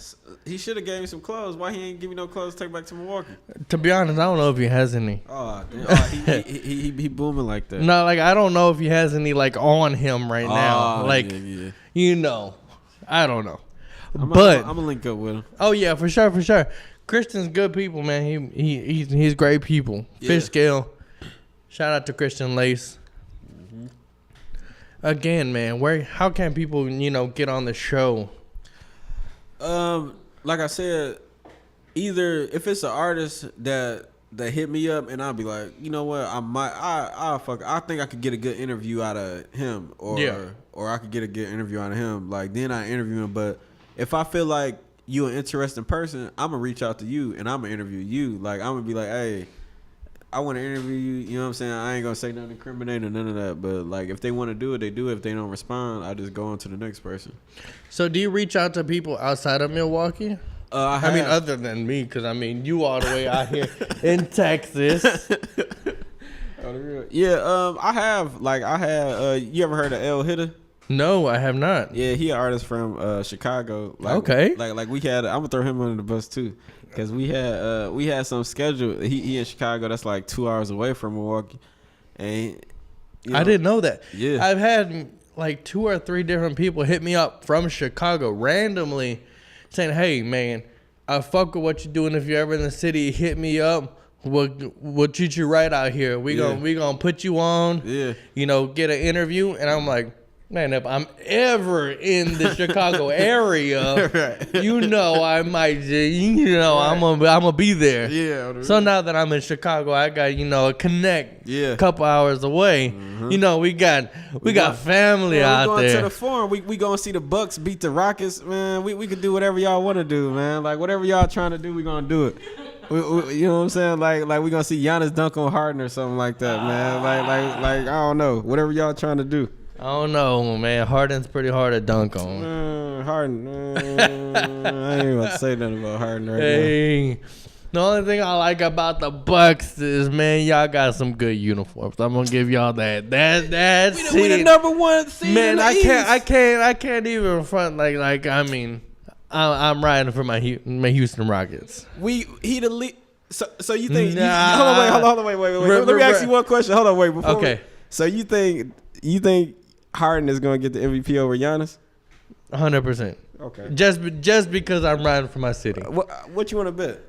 He should have gave me some clothes. Why he ain't give me no clothes to take back to Milwaukee? To be honest, I don't know if he has any. Oh, damn. He booming like that. No, like I don't know if he has any like on him right now. Like yeah. you know, I don't know. I'm gonna link up with him. Oh yeah, for sure. Christian's good people, man. He's great people. Yeah. Fish Scale. Shout out to Christian Lace. Mm-hmm. Again, man, how can people, get on the show? Like I said, either if it's an artist that hit me up and I'll be like, you know what, I think I could get a good interview out of him, or I could get a good interview out of him. Like then I interview him. But if I feel like you an interesting person, I'm gonna reach out to you and I'm gonna interview you. Like I'm gonna be like, hey, I want to interview you. You know what I'm saying? I ain't gonna say nothing incriminating or none of that. But like if they want to do it, they do it. If they don't respond, I just go on to the next person. So do you reach out to people outside of Milwaukee? I mean, other than me, because you all the way out here in Texas. Yeah, I have. You ever heard of El Hitter? No, I have not. Yeah, he an artist from Chicago. Like, Okay. Like we had. I'm gonna throw him under the bus too, because we had some schedule. He in Chicago. That's like 2 hours away from Milwaukee, and I didn't know that. Yeah. I've had like 2 or 3 different people hit me up from Chicago randomly saying, hey, man, I fuck with what you're doing. If you're ever in the city, hit me up. We'll treat you right out here. We gonna put you on, you know, get an interview. And I'm like, man, if I'm ever in the Chicago area, Right. you know, I might, you know, right. I'm gonna be there. Yeah. So now that I'm in Chicago, I got, you know, a connect a couple hours away. Mm-hmm. You know, we got family out we going there. to the forum. We gonna see the Bucks beat the Rockets, man. We could do whatever y'all want to do, man. Like whatever y'all trying to do, we gonna do it. You know what I'm saying? Like we gonna see Giannis dunk on Harden or something like that, man. Like I don't know. Whatever y'all trying to do. I don't know, man. Harden's pretty hard to dunk on. Harden. I ain't even about to say nothing about Harden right now. The only thing I like about the Bucks is, man, y'all got some good uniforms. I'm gonna give y'all that. That's we the number one seed. Man, in the I East. can't even front like I mean, I'm riding for my Houston Rockets. He the lead. So you think? Nah. Hold on, wait. Let me ask you one question. Hold on, wait. Okay. So you think Harden is gonna get the MVP over Giannis? 100%. Okay. Just because I'm riding for my city. What you want to bet?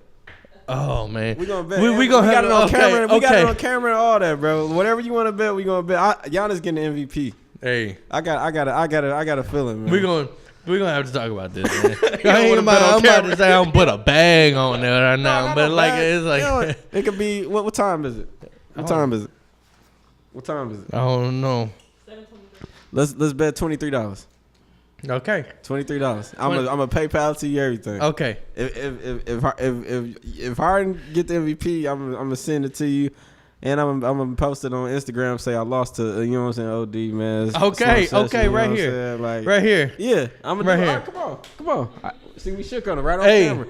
Oh man, We gonna bet. We gonna have it on camera. Okay. We got it on camera and all that, bro. Whatever you want to bet, we gonna bet. Giannis getting the MVP. Hey, I got a feeling, man. We're gonna have to talk about this, man. I'm about to say I'm gonna put a bag on there right now, but like it's like you know, it could be. What time is it? What time is it? I don't know. Let's bet $23. Okay. $23. I'm gonna PayPal to you everything. Okay. If Harden get the MVP, I'm gonna send it to you, and I'm gonna post it on Instagram. Say I lost to you know what I'm saying, OD man. Okay, right here, like, right here. Yeah, I'm gonna right do it. here. All right, come on. See, we shook on it right on Hey. camera.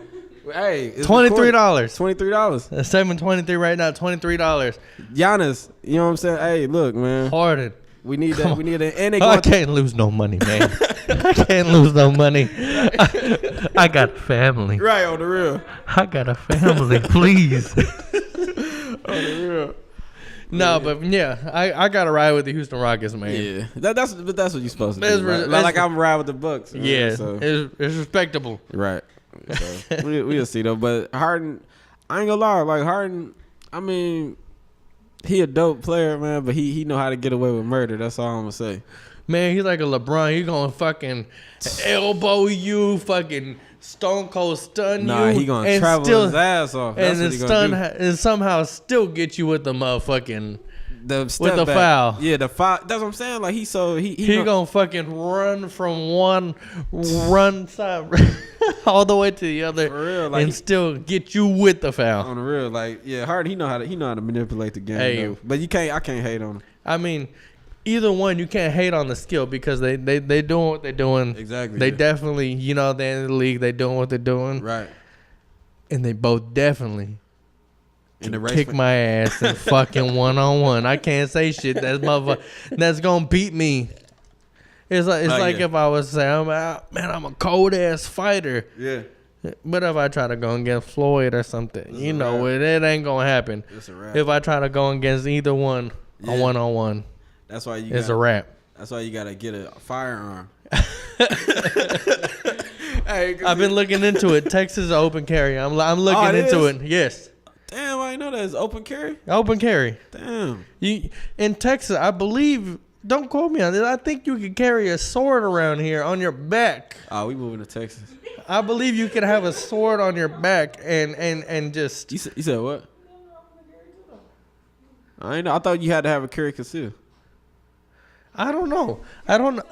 Hey, it's $23. $23. It's 723 right now. $23. Giannis, you know what I'm saying? Hey, look, man. Harden. We need that. We need that. And they I going can't lose no money, man. I can't lose no money. I got family. right on the real. I got a family, please. On the real. No, but yeah, I got to ride with the Houston Rockets, man. Yeah, that's what you're supposed to It's do. re- Right? Like it's- I'm riding with the Bucks. Man, Yeah, so. it's respectable. Right. So, we'll see though. But Harden, I ain't gonna lie. Like Harden, I mean, he a dope player, man. But he know how to get away with murder. That's all I'm gonna say. Man, he's like a LeBron. He gonna fucking elbow you, fucking stone cold stun Nah, you. he gonna and travel still, his ass off. That's and what he then gonna do. and somehow still get you with the motherfucking The with step the back. foul. Yeah, the foul. That's what I'm saying. Like he gonna fucking run from one side all the way to the other, For real, like and still get you with the foul. on the real. Like yeah, Harden. He know how to manipulate the game. Hey. Though. But I can't hate on him. I mean, either one, you can't hate on the skill because they doing what they're doing. Exactly. They yeah. definitely, you know, they're in the league. They doing what they're doing, Right. and they both definitely In the race kick for- my ass in fucking 1-on-1. I can't say shit. That's motherfucker. That's gonna beat me. It's like yeah. if I was saying, I'm a cold ass fighter. Yeah. But if I try to go against Floyd or something, It's you a know, wrap. it ain't gonna happen. It's a wrap. If I try to go against either one, Yeah. a 1-on-1, That's why you. it's a wrap. That's why you gotta get a firearm. Hey, I've been looking into it. Texas is open carry. I'm looking it into is? it. Yes, Damn, I didn't know that. It's open carry. open carry. Damn. You in Texas, I believe. Don't quote me on this. I think you can carry a sword around here on your back. Oh, we moving to Texas. I believe you can have a sword on your back and just. You said what? I ain't know. I thought you had to have a carry conceal. I don't know. I don't know.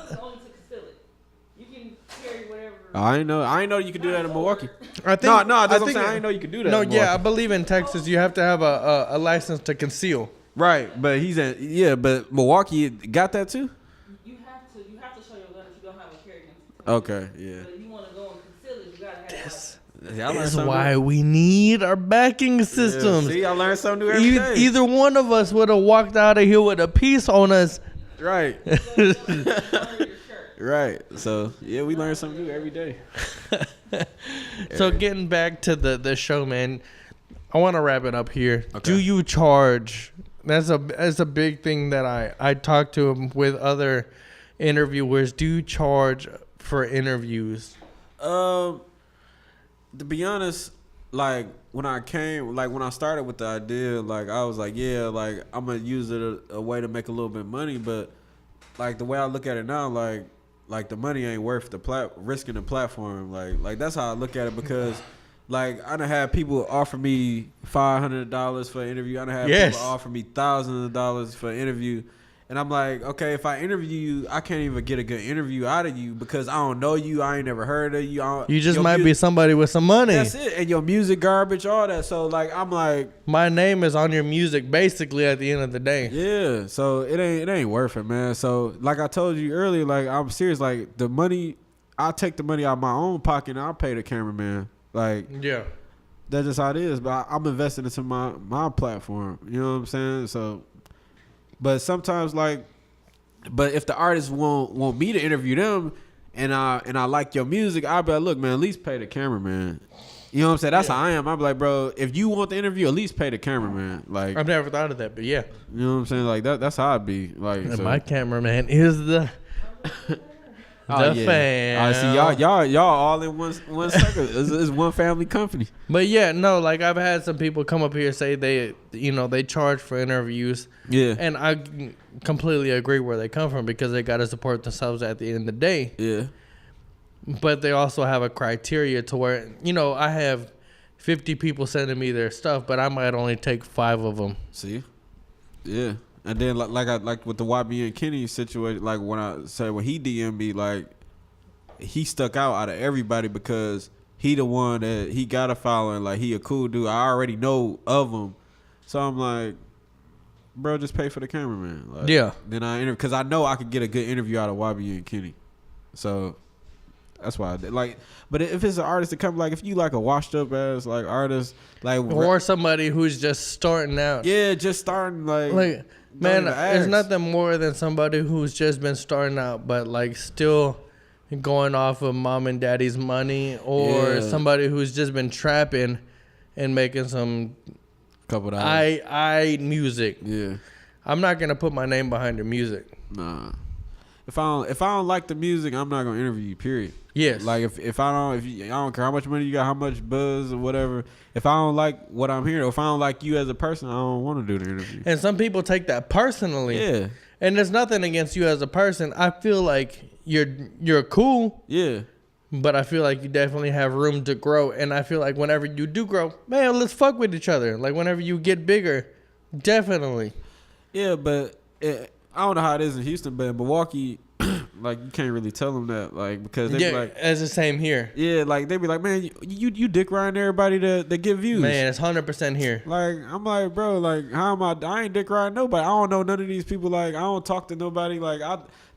I ain't know you could do that in Milwaukee. I think. No, that's what I'm think saying. I didn't know you could do that. No, in yeah, I Milwaukee. believe in Texas you have to have a license to conceal. Right, but but Milwaukee got that too. You have to show your gun if you don't have a carry gun. Okay, yeah. But if you want to go and conceal it, you gotta have This Yeah, I learned is something why new. we need our backing systems. See, I learned something new every day. Either one of us would have walked out of here with a piece on us. Right. your shirt. Right. So yeah, we learn something new every day. So getting back to the show, man, I want to wrap it up here. Okay. Do you charge? That's a big thing that I talk to him with other interviewers. Do you charge for interviews? To be honest, like when I started with the idea, like I was like, yeah, like I'm gonna use it a way to make a little bit of money, but like the way I look at it now, like the money ain't worth the risking the platform. Like that's how I look at it, because like I done had people offer me $500 for an interview. I done had people offer me thousands of dollars for an interview. And I'm like, okay, if I interview you, I can't even get a good interview out of you because I don't know you. I ain't never heard of you. You just might be somebody with some money. That's it. And your music garbage, all that. So like, I'm like, my name is on your music basically at the end of the day. Yeah. So it ain't worth it, man. So like I told you earlier, like I'm serious. Like the money, I'll take the money out of my own pocket and I'll pay the cameraman. Like, yeah, that's just how it is. But I'm investing into my platform. You know what I'm saying? So. But sometimes, but if the artists want me to interview them, and I like your music, I'll be like, look, man, at least pay the cameraman. You know what I'm saying? That's how I am. I'll be like, bro, if you want the interview, at least pay the cameraman. Like, I've never thought of that, but yeah, you know what I'm saying? Like that's how I'd be. Like, and my cameraman is the fan. I see y'all all in one circle. It's one family company. But yeah, no, like I've had some people come up here say they charge for interviews. Yeah. And I completely agree where they come from because they got to support themselves at the end of the day. Yeah. But they also have a criteria to where, I have 50 people sending me their stuff, but I might only take 5 of them. See? Yeah. And then like with the YB and Kenny situation, like when he DM'd me, like he stuck out of everybody because he the one that he got a following, like he a cool dude. I already know of him. So I'm like, bro, just pay for the cameraman. Like, yeah. Then because I know I could get a good interview out of YB and Kenny. So that's why I did. Like, but if it's an artist that come, like if you like a washed up ass like artist, like or somebody who's just starting out. Yeah, just starting like man, there's nothing more than somebody who's just been starting out, but like still going off of mom and daddy's money, or somebody who's just been trapping and making some couple dollars. Music. Yeah, I'm not gonna put my name behind your music. Nah. If I don't like the music, I'm not gonna interview you. Period. Yes. Like I don't care how much money you got, how much buzz or whatever. If I don't like what I'm hearing, or if I don't like you as a person, I don't want to do the interview. And some people take that personally. Yeah. And there's nothing against you as a person. I feel like you're cool. Yeah. But I feel like you definitely have room to grow. And I feel like whenever you do grow, man, let's fuck with each other. Like whenever you get bigger, definitely. Yeah, but I don't know how it is in Houston, but in Milwaukee, like you can't really tell them that, like because they be like, it's the same here. Yeah, like they be like, man, you dick riding everybody to get views. Man, it's 100% here. Like I'm like, bro, like how am I ain't dick riding nobody. I don't know none of these people. Like I don't talk to nobody. Like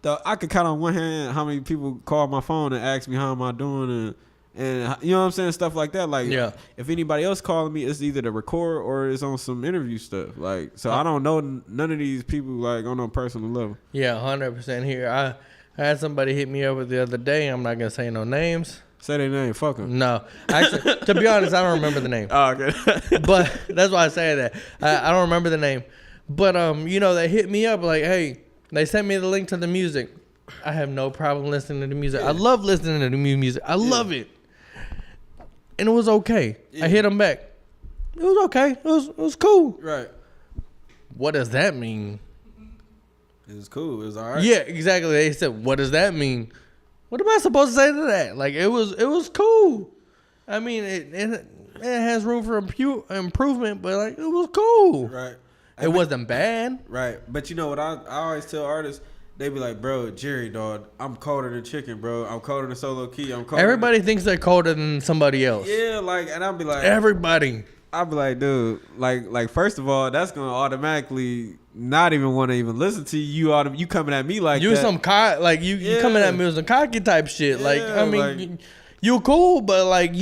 I could count on one hand how many people call my phone and ask me how am I doing and you know what I'm saying, stuff like that. Like if anybody else calling me, it's either to record or it's on some interview stuff. Like so I don't know none of these people like on a personal level. Yeah, 100% here. I had somebody hit me up the other day. I'm not gonna say no names. Say their name. Fuck them. No, actually, to be honest, I don't remember the name. Oh, okay. But that's why I say that. I don't remember the name. But they hit me up like, hey, they sent me the link to the music. I have no problem listening to the music. I love listening to the music. I love it. And it was okay. I hit them back. It was okay. It was cool. Right. What does that mean? It was cool. It was all right. Yeah, exactly. They said, what does that mean? What am I supposed to say to that? Like, it was cool. I mean, it has room for improvement, but, like, it was cool. Right. It wasn't bad. Right. But you know what I always tell artists? They be like, bro, Jerry, dog, I'm colder than chicken, bro. I'm colder than Solo Key. I'm colder. Everybody thinks they're colder than somebody else. Yeah, like, and I'll be like, everybody. I'll be like, dude, like first of all, that's gonna automatically not even want to even listen to you. You coming at me like you that. You coming at me with some cocky type shit. Like I mean, you cool, but like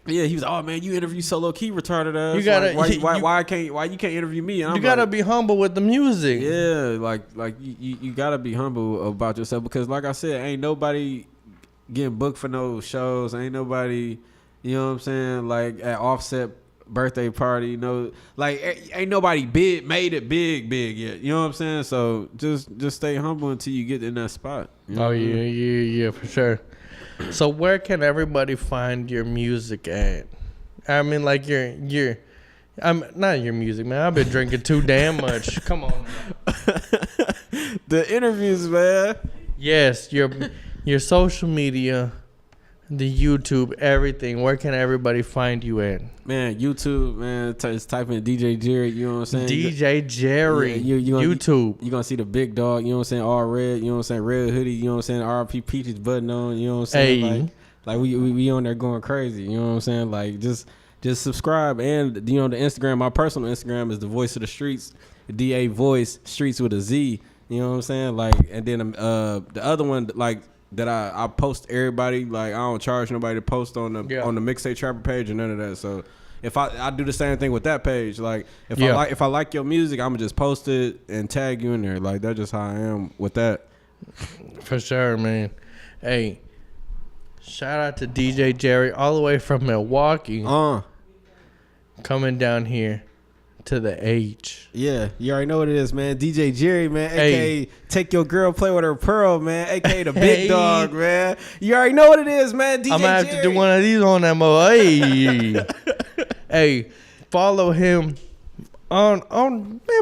Yeah, he was. Oh man, you interview solo key retarded ass. You gotta- why you can't interview me? And You gotta be humble with the music. Yeah, like you gotta be humble about yourself because, like I said, ain't nobody getting booked for no shows. Ain't nobody, you know what I'm saying? Like at Offset birthday party, like ain't nobody made it big yet. You know what I'm saying? So just stay humble until you get in that spot. You know Oh what I mean? yeah, for sure. So where can everybody find your music at? I mean, like your I'm not your music, man. I've been drinking too damn much. Come on. The interviews, man. Yes, your social media, the YouTube, everything. Where can everybody find you at? Man, YouTube, man. Just type in DJ Jerry. You know what I'm saying? DJ Jerry. Yeah, YouTube. You're gonna see the big dog, you know what I'm saying? All red, you know what I'm saying? Red hoodie, you know what I'm saying? RP Peaches button on, you know what I'm saying? Hey. Like we on there going crazy, you know what I'm saying? Like just subscribe, and you know the Instagram, my personal Instagram is the Voice of the Streets, DA Voice Streets with a Z, you know what I'm saying? Like, and then the other one, like that I post everybody, like I don't charge nobody to post on the Mixtapetrapper page or none of that. So if I do the same thing with that page, like if I like your music, I'ma just post it and tag you in there. Like that's just how I am with that. For sure, man. Hey, shout out to DJ Jerry all the way from Milwaukee. Coming down here to the H. Yeah, you already know what it is, man. DJ Jerry, man, Hey. aka Take Your Girl Play With Her Pearl, man, aka the big dog, man. You already know what it is, man. DJ I'm gonna have Jerry. to do one of these on that mo. Hey, hey, follow him on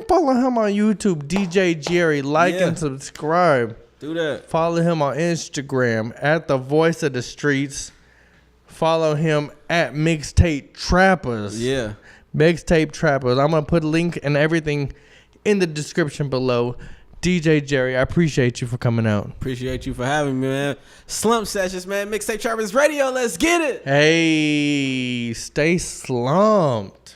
follow him on YouTube, DJ Jerry. Like and subscribe. Do that. Follow him on Instagram at the Voice of the Streets. Follow him at Mixtapetrappers. Yeah. Mixtapetrappers. I'm gonna put a link and everything in the description below. DJ Jerry, I appreciate you for coming out. Appreciate you for having me, man. Slump Sessions, man. Mixtapetrappers Radio. Let's get it. Hey, stay slumped.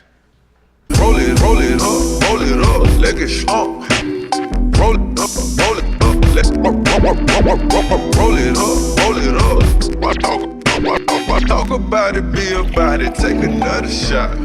Roll it up, let it slump. Roll it up, let's roll it up. Talk about it, be about it, take another shot.